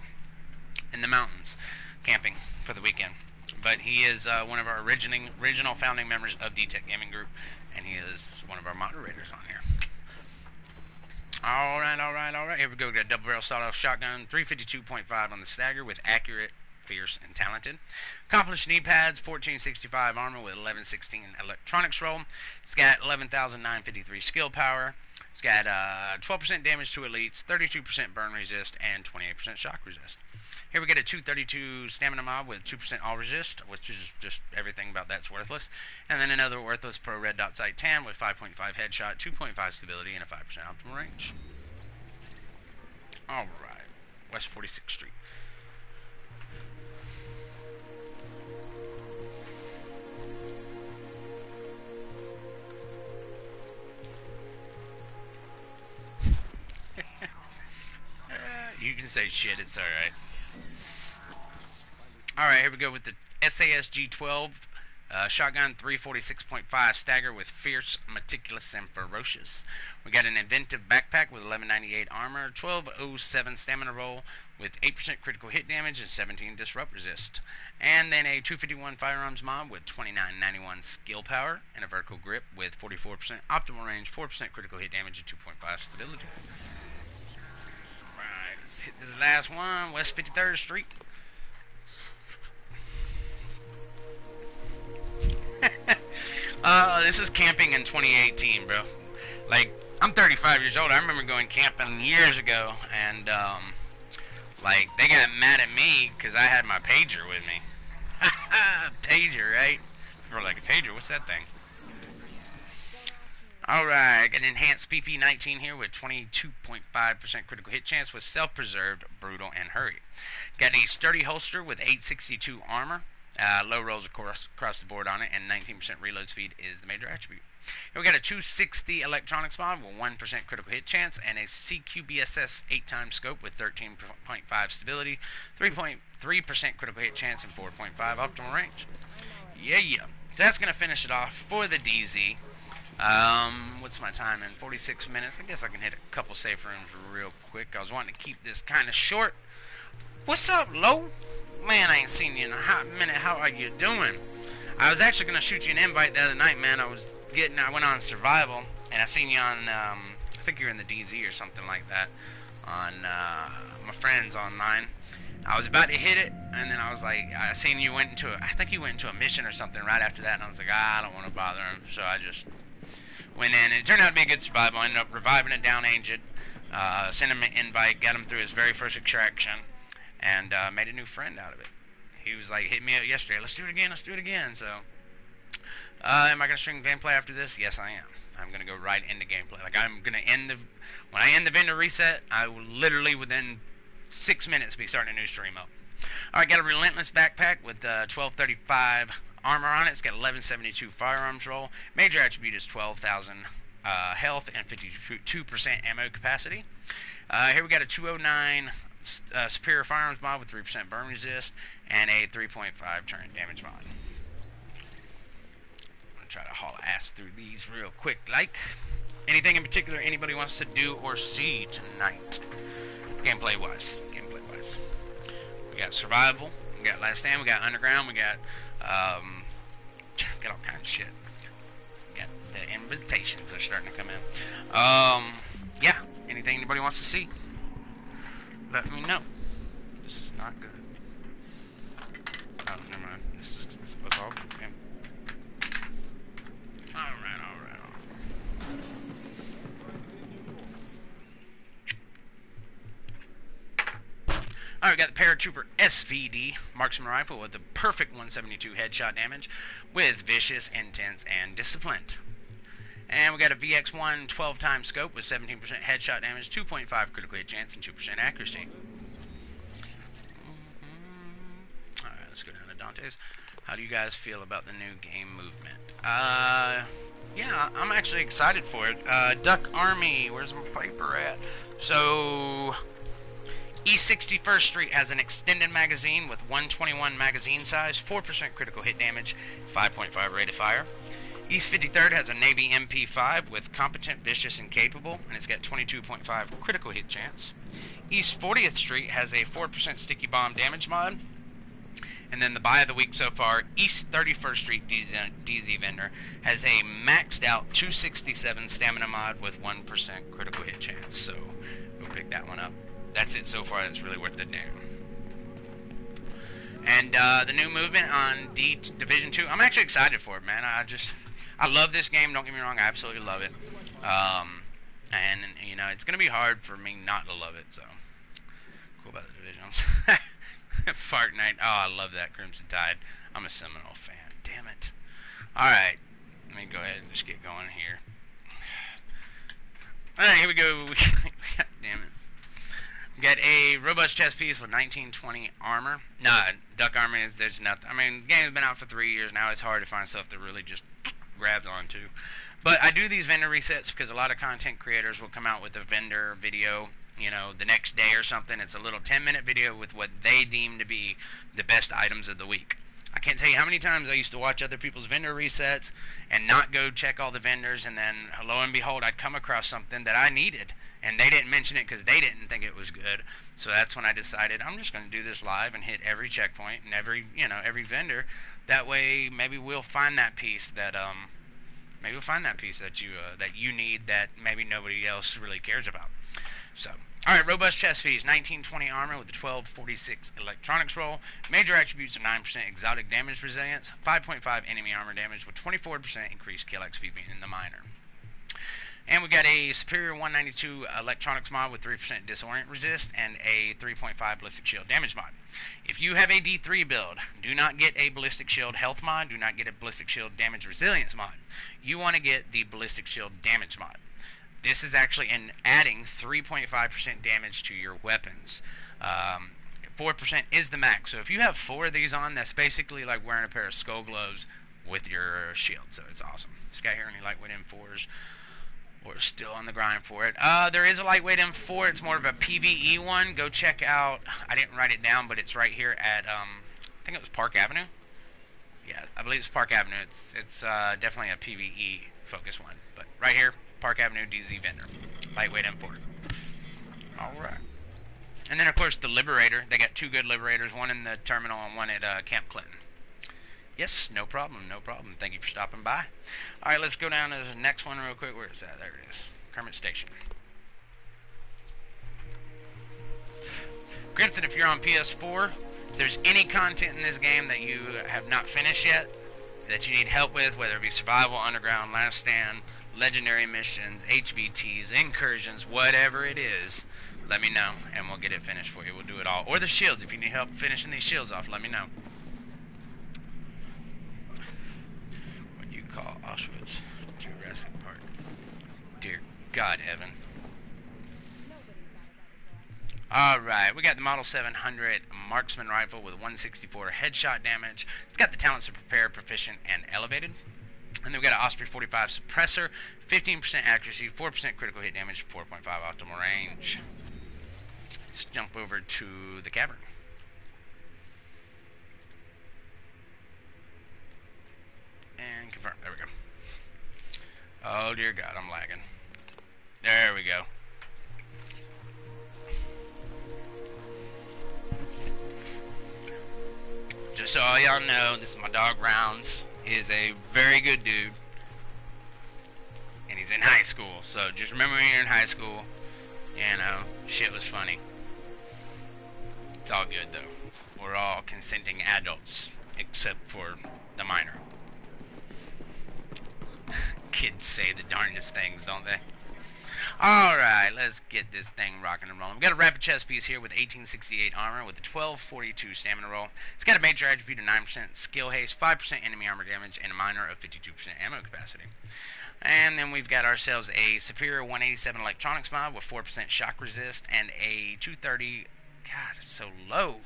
in the mountains camping for the weekend. But he is one of our original founding members of D-Tech Gaming Group, and he is one of our moderators on here. Alright. Here we go. We got a double barrel sawed-off shotgun, 352.5 on the stagger with accurate, fierce, and talented. Accomplished knee pads, 1465 armor with 1116 electronics roll. It's got 11,953 skill power. It's got 12% damage to elites, 32% burn resist, and 28% shock resist. Here we get a 232 stamina mod with 2% all resist, which is just everything about that's worthless. And then another worthless pro red dot sight tan with 5.5 headshot, 2.5 stability, and a 5% optimal range. Alright, West 46th Street. You can say shit, it's alright. Alright, here we go with the SASG 12 shotgun, 346.5 stagger with fierce, meticulous, and ferocious. We got an inventive backpack with 1198 armor, 1207 stamina roll with 8% critical hit damage and 17 disrupt resist. And then a 251 firearms mod with 2991 skill power and a vertical grip with 44% optimal range, 4% critical hit damage, and 2.5 stability. Alright, let's hit this last one, West 53rd Street. This is camping in 2018, bro. Like, I'm 35 years old. I remember going camping years ago, and, like, they got mad at me because I had my pager with me. Pager, right? Or like a pager, what's that thing? Alright, got an enhanced PP-19 here with 22.5% critical hit chance with self-preserved, brutal, and hurry. Got a sturdy holster with 862 armor. Low rolls across the board on it, and 19% reload speed is the major attribute. Here we got a 260 electronics mod with 1% critical hit chance, and a CQBSS 8x scope with 13.5 stability, 3.3% critical hit chance, and 4.5 optimal range. Yeah. So that's going to finish it off for the DZ. What's my time in? 46 minutes. I guess I can hit a couple safe rooms real quick. I was wanting to keep this kind of short. What's up, Lo? Man, I ain't seen you in a hot minute. How are you doing? I was actually going to shoot you an invite the other night, man. I went on survival, and I seen you on, I think you're in the DZ or something like that, on my friends online. I was about to hit it, and then I was like, I seen you I think you went into a mission or something right after that, and I was like, I don't want to bother him, so I just went in, and it turned out to be a good survival. I ended up reviving it, down aged it, Sent him an invite, got him through his very first extraction, and made a new friend out of it. He was like, hit me up yesterday, let's do it again, let's do it again. So, am I going to stream gameplay after this? Yes, I am. I'm going to go right into gameplay. Like, I'm going to when I end the vendor reset, I will literally within 6 minutes be starting a new stream up. Alright, got a Relentless backpack with 1235 armor on it. It's got 1172 firearms roll. Major attribute is 12,000 health and 52% ammo capacity. Here we got a 209 superior firearms mod with 3% burn resist and a 3.5 turn damage mod. I'm going to try to haul ass through these real quick. Like, anything in particular anybody wants to do or see tonight? Gameplay wise. We got survival, we got last stand, we got underground, we got all kinds of shit. We got the invitations are starting to come in. Yeah, anything anybody wants to see, let me know. This is not good. Oh, never mind. This was all good. Okay. Alright. Alright, we got the Paratrooper SVD Marksman Rifle with the perfect 172 headshot damage with Vicious, Intense, and Disciplined. And we got a VX1 12-time scope with 17% headshot damage, 2.5 critical hit chance, and 2% accuracy. Alright, let's go down to Dante's. How do you guys feel about the new game movement? Yeah, I'm actually excited for it. Duck Army, where's my paper at? So, East 61st Street has an extended magazine with 121 magazine size, 4% critical hit damage, 5.5 rate of fire. East 53rd has a Navy MP5 with competent, vicious, and capable, and it's got 22.5 critical hit chance. East 40th Street has a 4% sticky bomb damage mod. And then the buy of the week so far, East 31st Street DZ vendor has a maxed out 267 stamina mod with 1% critical hit chance. So we'll pick that one up. That's it so far. That's really worth the damn. And the new movement on Division 2, I'm actually excited for it, man. I love this game. Don't get me wrong. I absolutely love it. And, you know, it's going to be hard for me not to love it. So, cool about the Divisions. Fart Night. Oh, I love that. Crimson Tide. I'm a Seminole fan. Damn it. Alright. Let me go ahead and just get going here. Alright, here we go. God damn it. We got a robust chest piece with 1920 armor. Nah, Duck Army is, there's nothing. I mean, the game's been out for 3 years now. It's hard to find stuff that really just grabs onto. But I do these vendor resets because a lot of content creators will come out with a vendor video, you know, the next day or something. It's a little 10-minute video with what they deem to be the best items of the week. I can't tell you how many times I used to watch other people's vendor resets and not go check all the vendors, and then lo and behold, I'd come across something that I needed, and they didn't mention it because they didn't think it was good. So that's when I decided I'm just going to do this live and hit every checkpoint and every vendor. That way, maybe we'll find that piece that you need that maybe nobody else really cares about. So, alright, robust chest piece, 1920 armor with a 1246 electronics roll. Major attributes are 9% exotic damage resilience, 5.5 enemy armor damage with 24% increased kill XP in the minor. And we got a superior 192 electronics mod with 3% disorient resist and a 3.5 ballistic shield damage mod. If you have a D3 build, do not get a ballistic shield health mod, do not get a ballistic shield damage resilience mod. You want to get the ballistic shield damage mod. This is actually adding 3.5% damage to your weapons. 4% is the max. So if you have 4 of these on, that's basically like wearing a pair of skull gloves with your shield. So it's awesome. This guy here, any lightweight M4s, or still on the grind for it. There is a lightweight M4. It's more of a PvE one. Go check out, I didn't write it down, but it's right here at, I think it was Park Avenue. Yeah, I believe it's Park Avenue. It's definitely a PvE focused one. But right here, Park Avenue DZ vendor. Lightweight M4. Alright. And then, of course, the Liberator. They got 2 good Liberators, one in the terminal and one at Camp Clinton. Yes, no problem, no problem. Thank you for stopping by. Alright, let's go down to the next one real quick. Where is that? There it is. Kermit Station. Crimson, if you're on PS4, if there's any content in this game that you have not finished yet, that you need help with, whether it be survival, underground, last stand, legendary missions, HVTs, incursions, whatever it is, let me know, and we'll get it finished for you. We'll do it all. Or the shields, if you need help finishing these shields off, let me know. What you call Auschwitz, Jurassic Park. Dear God, Evan. Alright, we got the Model 700 Marksman Rifle with 164 headshot damage. It's got the talents of Prepared, Proficient, and Elevated. And then we got an Osprey 45 Suppressor, 15% accuracy, 4% critical hit damage, 4.5 optimal range. Let's jump over to the cavern. And confirm. There we go. Oh dear God, I'm lagging. There we go. Just so all y'all know, this is my dog Rounds. He is a very good dude. And he's in high school. So just remember when you're in high school, you know, shit was funny. It's all good though. We're all consenting adults, except for the minor. Kids say the darndest things, don't they? Alright, let's get this thing rocking and rolling. We've got a rapid chest piece here with 1868 armor with a 1242 stamina roll. It's got a major attribute of 9% skill haste, 5% enemy armor damage, and a minor of 52% ammo capacity. And then we've got ourselves a superior 187 electronics mod with 4% shock resist and a 230... God, it's so low.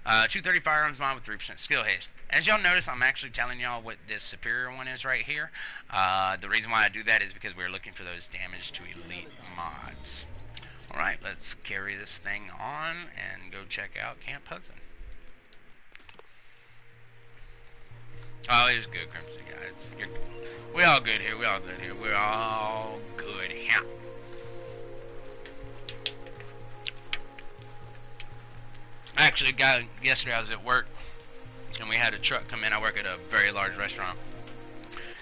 230 firearms mod with 3% skill haste. As y'all notice, I'm actually telling y'all what this superior one is right here. The reason why I do that is because we're looking for those damage to elite mods. Alright, let's carry this thing on and go check out Camp Hudson. Oh, it was good, Crimson guys. We all good here. We all good here. We're all good here. Actually, yesterday I was at work, and we had a truck come in. I work at a very large restaurant.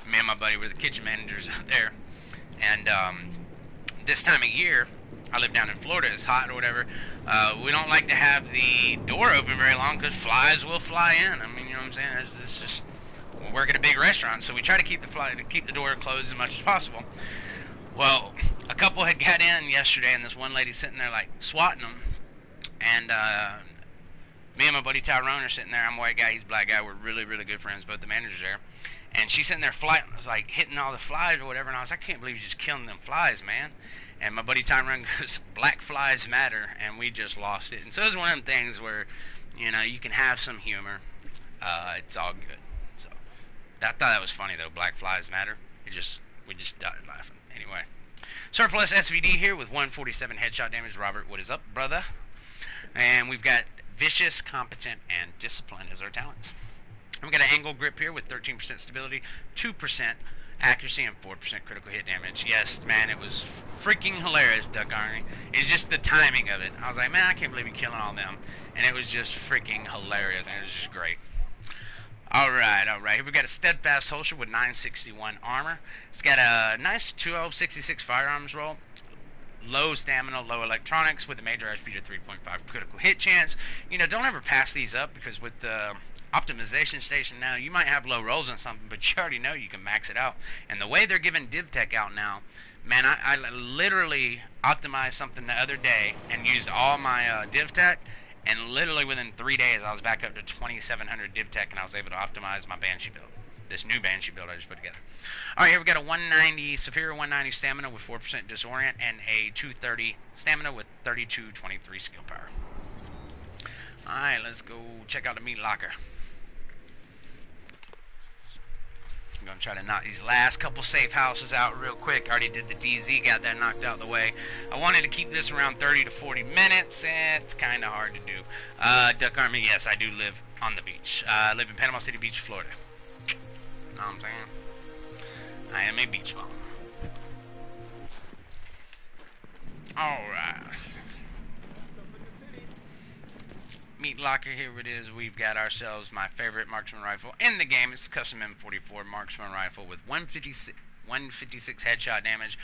Me and my buddy were the kitchen managers out there. And this time of year, I live down in Florida. It's hot or whatever. We don't like to have the door open very long because flies will fly in. I mean, you know what I'm saying? It's just, we work at a big restaurant, so we try to keep the door closed as much as possible. Well, a couple had got in yesterday, and this one lady sitting there like swatting them, and me and my buddy Tyrone are sitting there. I'm a white guy, he's a black guy. We're really, really good friends, both the managers there. And she's sitting there like hitting all the flies or whatever. And I was like, I can't believe you're just killing them flies, man. And my buddy Tyrone goes, black flies matter. And we just lost it. And so it's one of them things where, you know, you can have some humor. It's all good. So I thought that was funny, though. Black flies matter. We just died laughing. Anyway. Surplus SVD here with 147 headshot damage. Robert, what is up, brother? And we've got Vicious, Competent, and Discipline as our talents. And we got an angle grip here with 13% stability, 2% accuracy, and 4% critical hit damage. Yes, man, it was freaking hilarious, Duck Army. It's just the timing of it. I was like, man, I can't believe you're killing all them. And it was just freaking hilarious, and it was just great. Alright. Here we've got a Steadfast holster with 961 armor. It's got a nice 1266 firearms roll. Low stamina, low electronics with a major attribute of 3.5 critical hit chance. You know, don't ever pass these up because with the optimization station now, you might have low rolls on something, but you already know you can max it out. And the way they're giving DivTech out now, man, I literally optimized something the other day and used all my DivTech, and literally within 3 days I was back up to 2700 DivTech, and I was able to optimize my Banshee build. This new Banshee build I just put together. Alright, here we got a 190, superior 190 stamina with 4% disorient, and a 230 stamina with 3223 skill power. Alright, let's go check out the meat locker. I'm going to try to knock these last couple safe houses out real quick. Already did the DZ, got that knocked out of the way. I wanted to keep this around 30 to 40 minutes. It's kind of hard to do. Duck Army, yes, I do live on the beach. I live in Panama City Beach, Florida. Know what I'm saying? I am a beach bum. Alright. Meat locker, here it is. We've got ourselves my favorite marksman rifle in the game. It's the custom M44 marksman rifle with 156 headshot damage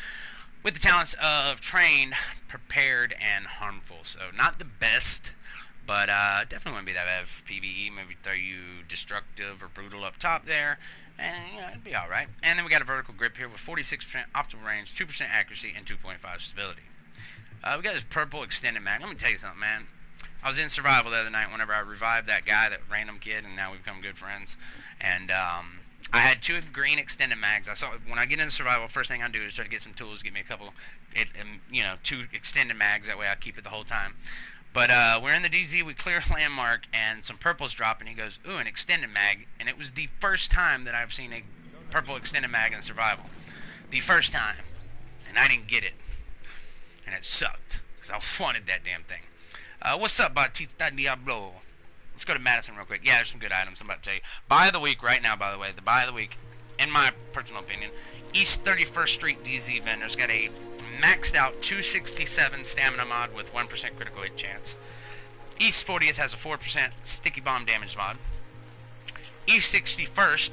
with the talents of trained, prepared, and harmful. So not the best But definitely wouldn't be that bad for PvE. Maybe throw you destructive or brutal up top there, and it'd be all right. And then we got a vertical grip here with 46% optimal range, 2% accuracy, and 2.5 stability. We got this purple extended mag. Let me tell you something, man. I was in survival the other night whenever I revived that guy, that random kid, and now we've become good friends. And I had 2 green extended mags. I saw when I get into survival, first thing I do is try to get some tools, get me a couple, 2 extended mags. That way I keep it the whole time. But we're in the DZ, we clear a landmark, and some purples drop, and he goes, ooh, an extended mag. And it was the first time that I've seen a purple extended mag in survival. The first time. And I didn't get it. And it sucked, because I wanted that damn thing. What's up, Batista Diablo? Let's go to Madison real quick. Yeah, there's some good items I'm about to tell you. Buy of the week right now, by the way. The buy of the week, in my personal opinion, East 31st Street DZ vendor's got a maxed out 267 stamina mod with 1% critical hit chance. East 40th has a 4% sticky bomb damage mod. East 61st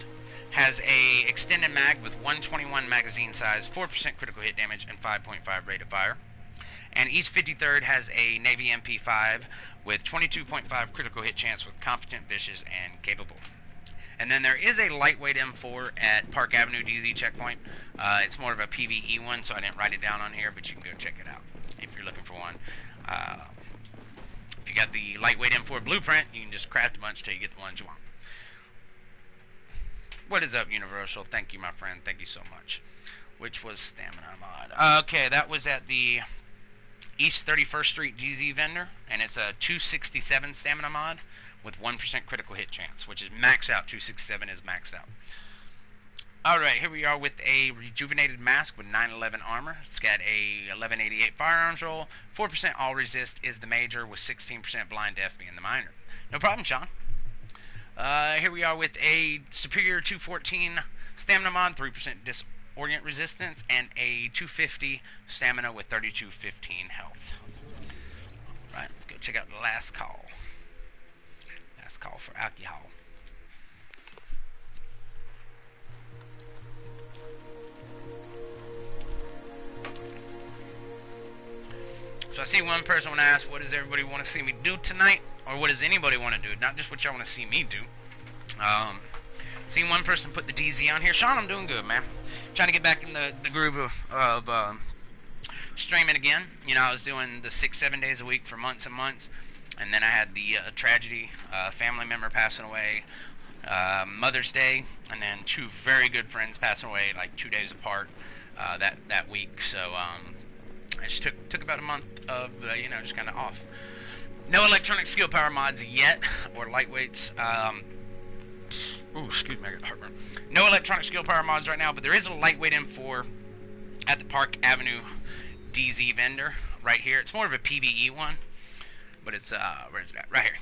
has a extended mag with 121 magazine size, 4% critical hit damage, and 5.5 rate of fire. And East 53rd has a Navy MP5 with 22.5 critical hit chance with competent, vicious, and capable. And then there is a lightweight M4 at Park Avenue DZ checkpoint. It's more of a PvE one, so I didn't write it down on here, but you can go check it out if you're looking for one. If you got the lightweight M4 blueprint, you can just craft a bunch till you get the ones you want. What is up, Universal? Thank you, my friend. Thank you so much. Which was stamina mod. Okay, that was at the East 31st Street DZ vendor, and it's a 267 stamina mod with 1% critical hit chance, which is max out. 267 is max out. Alright, here we are with a rejuvenated mask with 911 armor. It's got a 1188 firearms roll. 4% all resist is the major, with 16% blind deaf being the minor. No problem, Sean. Here we are with a superior 214 stamina mod, 3% disorient resistance, and a 250 stamina with 3215 health. Alright, let's go check out the last call. Last call for alcohol. So I see one person want to ask, what does everybody want to see me do tonight? Or what does anybody want to do? Not just what y'all want to see me do. Seen one person put the DZ on here. Sean, I'm doing good, man. Trying to get back in the groove of streaming again. You know, I was doing the 6-7 days a week for months and months. And then I had the tragedy, family member passing away, Mother's Day, and then 2 very good friends passing away like 2 days apart that week. So I just took about a month of, just kind of off. No electronic skill power mods yet, or lightweights. Excuse me, I got heartburn. No electronic skill power mods right now, but there is a lightweight M4 at the Park Avenue DZ vendor right here. It's more of a PvE one, but it's, where is it at? Right here.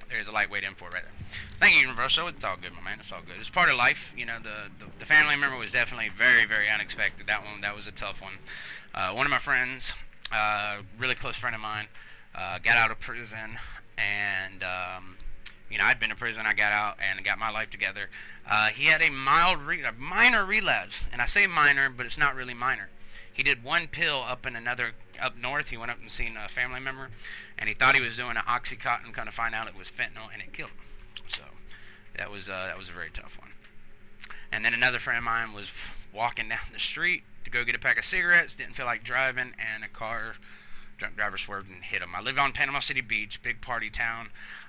There's a lightweight M4 right there. Thank you, Universal. It's all good, my man. It's all good. It's part of life. You know, the family member was definitely very, very unexpected. That was a tough one. One of my friends, really close friend of mine, got out of prison, and I'd been in prison. I got out and got my life together. He had a minor relapse, and I say minor, but it's not really minor. He did one pill up north. He went up and seen a family member, and he thought he was doing an Oxycontin, kind of find out it was fentanyl, and it killed him. So that was a very tough one. And then another friend of mine was walking down the street to go get a pack of cigarettes, didn't feel like driving, and a drunk driver swerved and hit him. I live on Panama City Beach, big party town,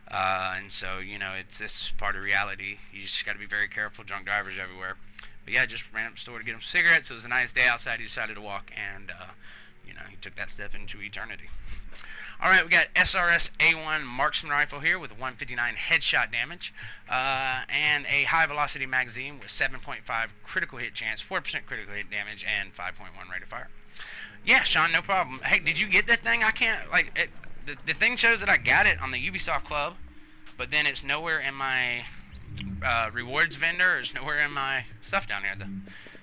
and so, this part of reality. You just got to be very careful, drunk drivers everywhere. But yeah, just ran up to the store to get him cigarettes. It was a nice day outside. He decided to walk, and, he took that step into eternity. All right, we got SRS A1 marksman rifle here with 159 headshot damage, and a high-velocity magazine with 7.5 critical hit chance, 4% critical hit damage, and 5.1 rate of fire. Yeah, Sean, no problem. Hey, did you get that thing? I can't, the thing shows that I got it on the Ubisoft Club, but then it's nowhere in my rewards vendor, or it's nowhere in my stuff down here.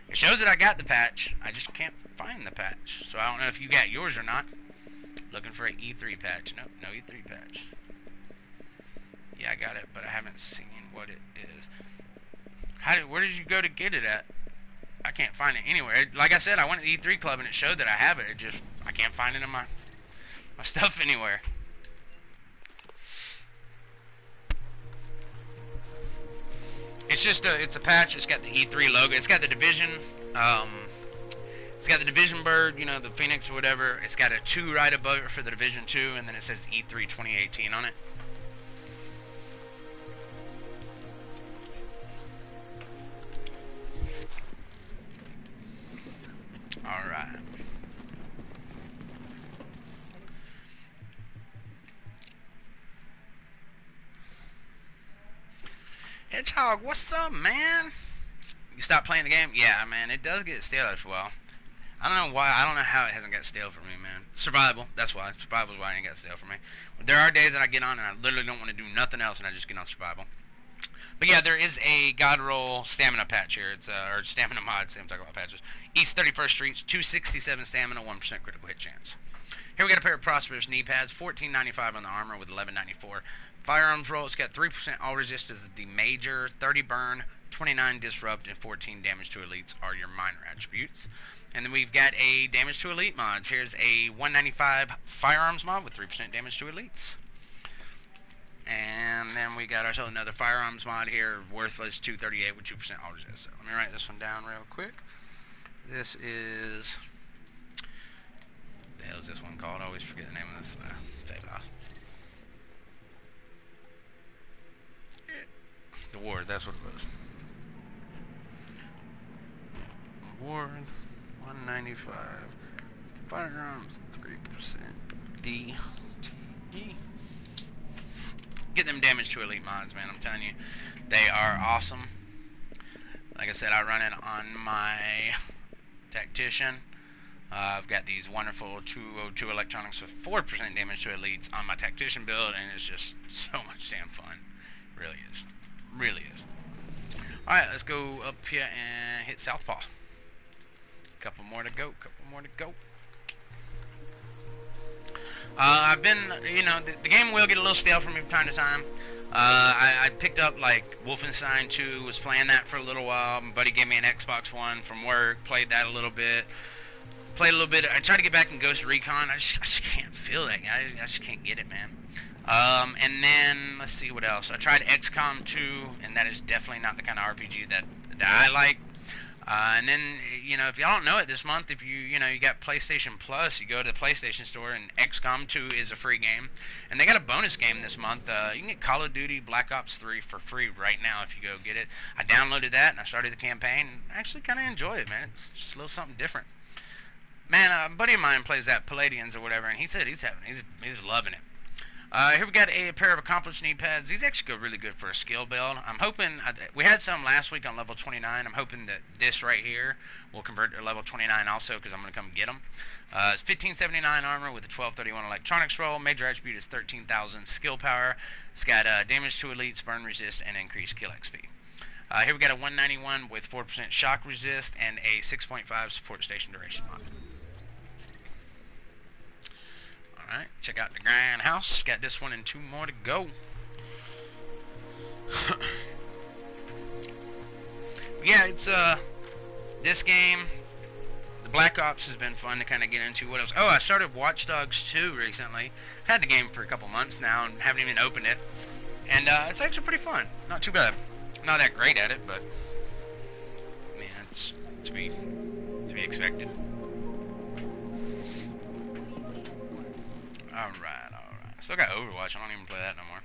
It shows that I got the patch. I just can't find the patch. So I don't know if you got yours or not. Looking for an E3 patch. Nope, no E3 patch. Yeah, I got it, but I haven't seen what it is. Where did you go to get it at? I can't find it anywhere. Like I said, I went to the E3 club and it showed that I have it. I can't find it in my stuff anywhere. It's just it's a patch. It's got the E3 logo. It's got the Division. It's got the Division bird, you know, the Phoenix or whatever. It's got a 2 right above it for the Division 2, and then it says E3 2018 on it. Alright. Hedgehog, what's up, man? You stopped playing the game? Yeah, man, it does get stale after a while. I don't know why. I don't know how it hasn't got stale for me, man. Survival, that's why. Survival's why it ain't got stale for me. There are days that I get on and I literally don't want to do nothing else and I just get on survival. But yeah, there is a God Roll stamina patch here. It's or stamina mod. I'm talking about patches. East 31st Street, 267 stamina, 1% critical hit chance. Here we got a pair of Prosperous knee pads, $14.95 on the armor with $11.94. Firearms roll. It's got 3% all resist as the major, 30 burn, 29 disrupt, and 14 damage to elites are your minor attributes. And then we've got a damage to elite mods. Here's a 195 firearms mod with 3% damage to elites. And then we got ourselves another firearms mod here, worthless 238 with 2% all resist. So let me write this one down real quick. This is, what the hell is this one called? I always forget the name of this. The Ward, that's what it was. Ward 195 firearms 3% DTE. Get them damage to elite mods, man. I'm telling you, they are awesome. Like I said, I run it on my tactician. I've got these wonderful 202 electronics with 4% damage to elites on my tactician build, and it's just so much damn fun. It really is. Really is. Alright, let's go up here and hit Southpaw. Couple more to go. I've been, you know, the game will get a little stale for me from time to time. I picked up, like, Wolfenstein 2, was playing that for a little while. My buddy gave me an Xbox One from work, played that a little bit. Played a little bit. I tried to get back in Ghost Recon. I just can't feel that. I just can't get it, man. And then, let's see what else. I tried XCOM 2, and that is definitely not the kind of RPG that I like. And then, you know, if y'all don't know it, this month, if you got PlayStation Plus, you go to the PlayStation Store, and XCOM 2 is a free game. And they got a bonus game this month. You can get Call of Duty Black Ops 3 for free right now if you go get it. I downloaded that, and I started the campaign, and I actually kind of enjoy it, man. It's just a little something different. Man, a buddy of mine plays that Palladians or whatever, and he said he's loving it. Here we got a pair of accomplished knee pads. These actually go really good for a skill build. I'm hoping, we had some last week on level 29. I'm hoping that this right here will convert to level 29 also, because I'm going to come get them. It's 1579 armor with a 1231 electronics roll. Major attribute is 13,000 skill power. It's got damage to elites, burn resist, and increased kill XP. Here we got a 191 with 4% shock resist and a 6.5 support station duration mod. Alright, check out the Grand House. Got this one and 2 more to go. Yeah, it's this game, the Black Ops has been fun to kind of get into. What else? Oh, I started Watch Dogs 2 recently. I've had the game for a couple months now and haven't even opened it. And it's actually pretty fun. Not too bad. Not that great at it, but I mean, it's to be expected. Alright. Still got Overwatch. I don't even play that no more.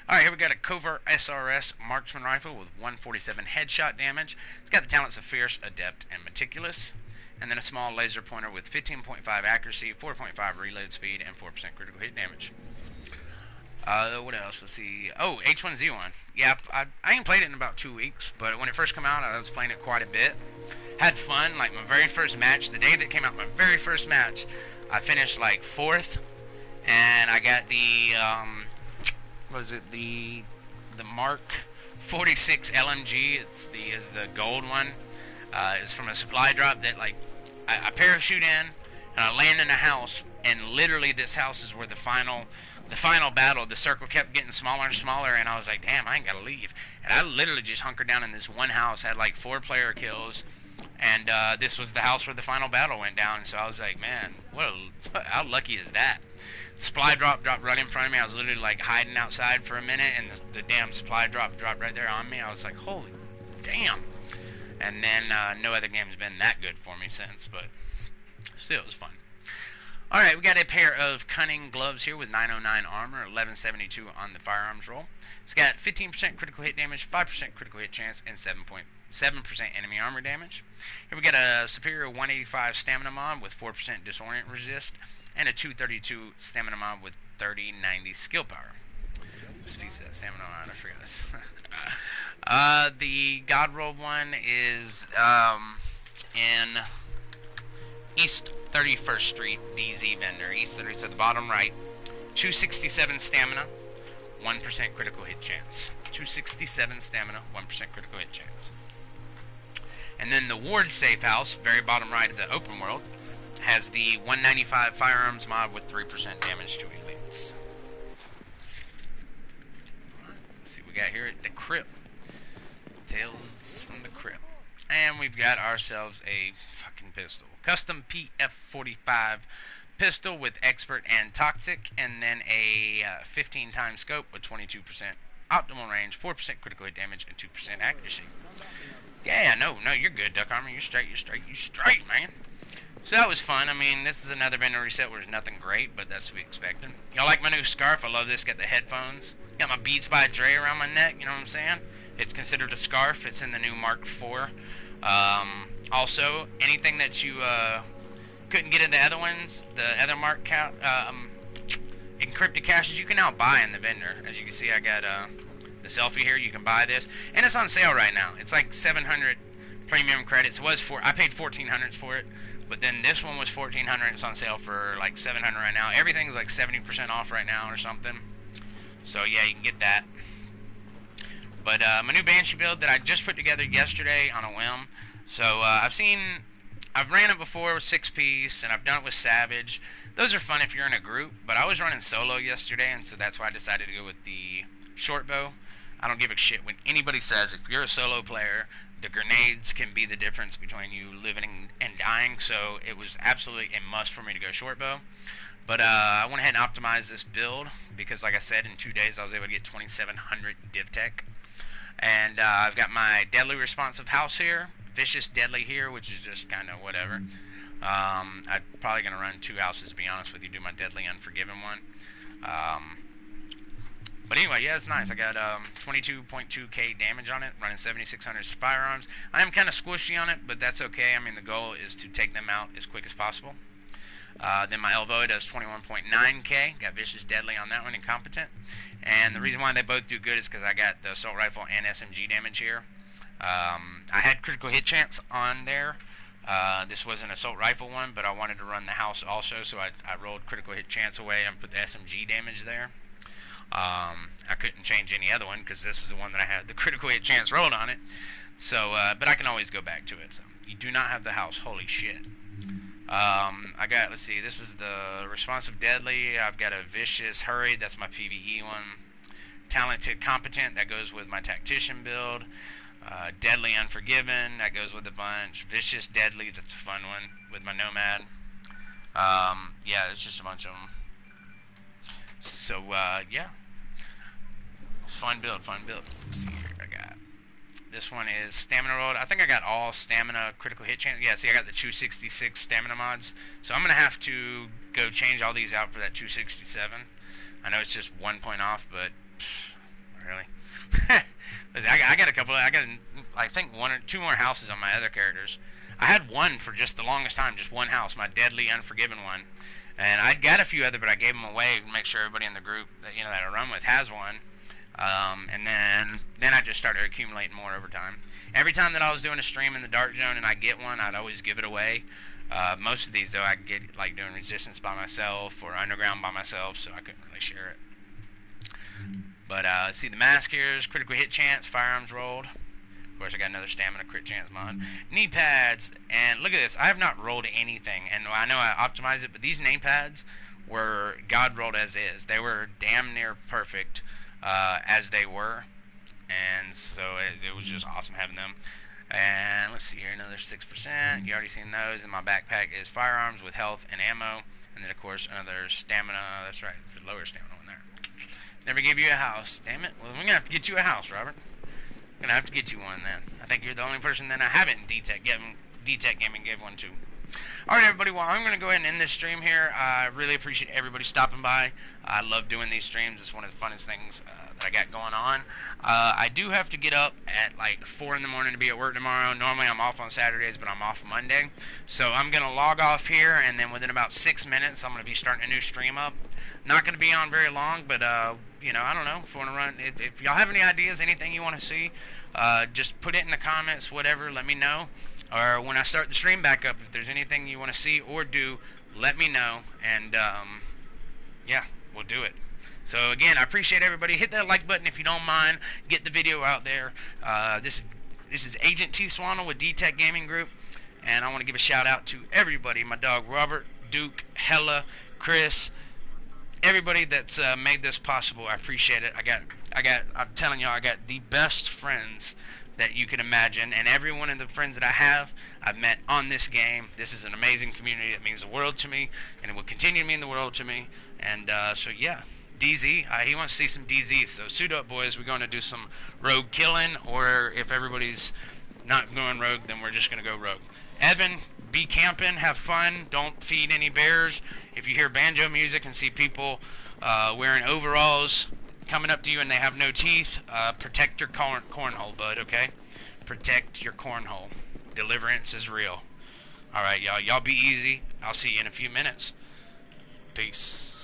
Alright, here we got a Covert SRS Marksman Rifle with 147 headshot damage. It's got the talents of Fierce, Adept, and Meticulous. And then a small laser pointer with 15.5 accuracy, 4.5 reload speed, and 4% critical hit damage. What else? Let's see. Oh, H1Z1. Yeah, I ain't played it in about 2 weeks, but when it first came out, I was playing it quite a bit. Had fun. Like, my very first match, the day that came out, my very first match, I finished, like, 4th. And I got the, the Mark 46 LMG. It's the gold one. It's from a supply drop that, like, I parachute in, and I land in a house, and literally this house is where the final battle, the circle kept getting smaller and smaller, and I was like, damn, I ain't gotta leave. And I literally just hunkered down in this one house, had like 4 player kills, and this was the house where the final battle went down. So I was like, man, how lucky is that? Supply drop dropped right in front of me. I was literally like hiding outside for a minute, and the damn supply drop dropped right there on me. I was like, holy damn. And then no other game's been that good for me since, but still, it was fun. Alright, we got a pair of Cunning gloves here with 909 armor, 1172 on the firearms roll. It's got 15% critical hit damage, 5% critical hit chance, and 7% enemy armor damage. Here we got a superior 185 stamina mod with 4% disorient resist, and a 232 stamina mod with 3090 skill power. What's the piece of that stamina mod? I forgot this. The God Roll one is in East 31st Street, DZ vendor. East 30th at the bottom right. 267 stamina, 1% critical hit chance. 267 stamina, 1% critical hit chance. And then the Ward Safe House, very bottom right of the open world, has the 195 firearms mod with 3% damage to elites. Let's see what we got here at the Crypt. Tales from the Crypt. And we've got ourselves a fucking pistol. Custom PF45 pistol with expert and toxic, and then a 15 times scope with 22% optimal range, 4% critical hit damage, and 2% accuracy. Yeah, no, you're good, Duck Armor. You're straight, man. So that was fun. I mean, this is another vendor reset where there's nothing great, but that's to be expected. Y'all like my new scarf? I love this. Got the headphones. Got my Beats by Dre around my neck, you know what I'm saying? It's considered a scarf. It's in the new Mark IV. Also, anything that you couldn't get in the other ones, the other Mark encrypted caches, you can now buy in the vendor. As you can see, I got the selfie here. You can buy this, and it's on sale right now. It's like 700 premium credits. I paid 1,400 for it, but then this one was 1,400. It's on sale for like 700 right now. Everything's like 70% off right now or something. So yeah, you can get that. But my new Banshee build that I just put together yesterday on a whim. So I've ran it before with 6-piece, and I've done it with Savage. Those are fun if you're in a group, but I was running solo yesterday, and so that's why I decided to go with the short bow. I don't give a shit when anybody says if you're a solo player, the grenades can be the difference between you living and dying, so it was absolutely a must for me to go short bow. But I went ahead and optimized this build because, like I said, in 2 days I was able to get 2,700 div tech. And I've got my deadly responsive house here, vicious deadly here, which is just kind of whatever. I'm probably going to run 2 houses, to be honest with you, do my deadly unforgiven one. But anyway, yeah, it's nice. I got 22.2k damage on it, running 7,600 firearms. I am kind of squishy on it, but that's okay. I mean, the goal is to take them out as quick as possible. Then my Elvo does 21.9k. Got vicious deadly on that one, incompetent. And the reason why they both do good is because I got the assault rifle and SMG damage here. I had critical hit chance on there. This was an assault rifle one, but I wanted to run the house also, so I rolled critical hit chance away and put the SMG damage there. I couldn't change any other one because this is the one that I had the critical hit chance rolled on it. So, but I can always go back to it. So you do not have the house. Holy shit. I got, let's see, this is the responsive deadly. I've got a vicious hurried, that's my PvE one. Talented competent, that goes with my tactician build. Deadly unforgiven, that goes with a bunch. Vicious deadly, that's a fun one with my nomad. Yeah, it's just a bunch of them. So yeah, it's fun build. Let's see here, I got. This one is stamina rolled. I think I got all stamina critical hit chance. Yeah, see, I got the 266 stamina mods. So I'm going to have to go change all these out for that 267. I know it's just 1 point off, but really. I got a couple. I think 1 or 2 more houses on my other characters. I had one for just the longest time, just one house, my deadly unforgiven one. And I got a few other, but I gave them away to make sure everybody in the group that that I run with has one. And then I just started accumulating more over time. Every time that I was doing a stream in the dark zone and I get one, I'd always give it away. Most of these though, I get like doing resistance by myself or underground by myself, so I couldn't really share it. But see the mask here is critical hit chance, firearms rolled. Of course, I got another stamina crit chance mod. Knee pads, and look at this. I have not rolled anything, and I know I optimized it, but these knee pads were God rolled as is. They were damn near perfect. As they were, and so it was just awesome having them. And let's see here, another 6%. You already seen those. And my backpack is firearms with health and ammo, and then of course another stamina. That's right, it's the lower stamina one there. Never gave you a house, damn it. Well, we're gonna have to get you a house, Robert. Gonna have to get you one then. I think you're the only person that I haven't D-Tech Gaming gave one to. Alright everybody, well I'm going to go ahead and end this stream here. I really appreciate everybody stopping by. I love doing these streams. It's one of the funnest things that I got going on. I do have to get up at like 4 in the morning to be at work tomorrow. Normally I'm off on Saturdays, but I'm off Monday. So I'm going to log off here, and then within about 6 minutes I'm going to be starting a new stream up. Not going to be on very long, but you know, I don't know if you want to run. If y'all have any ideas, anything you want to see, just put it in the comments, whatever, let me know. Or when I start the stream back up, if there's anything you want to see or do, let me know, and yeah, we'll do it. So again, I appreciate everybody. Hit that like button if you don't mind. Get the video out there. This is Agent TSwandol with D-Tech Gaming Group, and I want to give a shout out to everybody. My dog Robert, Duke, Hella, Chris, everybody that's made this possible. I appreciate it. I'm telling y'all, I got the best friends that you can imagine, and every one of the friends that I have, I've met on this game. This is an amazing community. It means the world to me, and it will continue to mean the world to me. And so yeah, DZ, he wants to see some DZ. So suit up, boys. We're going to do some rogue killing, or if everybody's not going rogue, then we're just going to go rogue. Evan, be camping, have fun. Don't feed any bears. If you hear banjo music and see people wearing overalls coming up to you and they have no teeth, protect your cornhole, bud, okay? Protect your cornhole. Deliverance is real. Alright, y'all. Y'all be easy. I'll see you in a few minutes. Peace.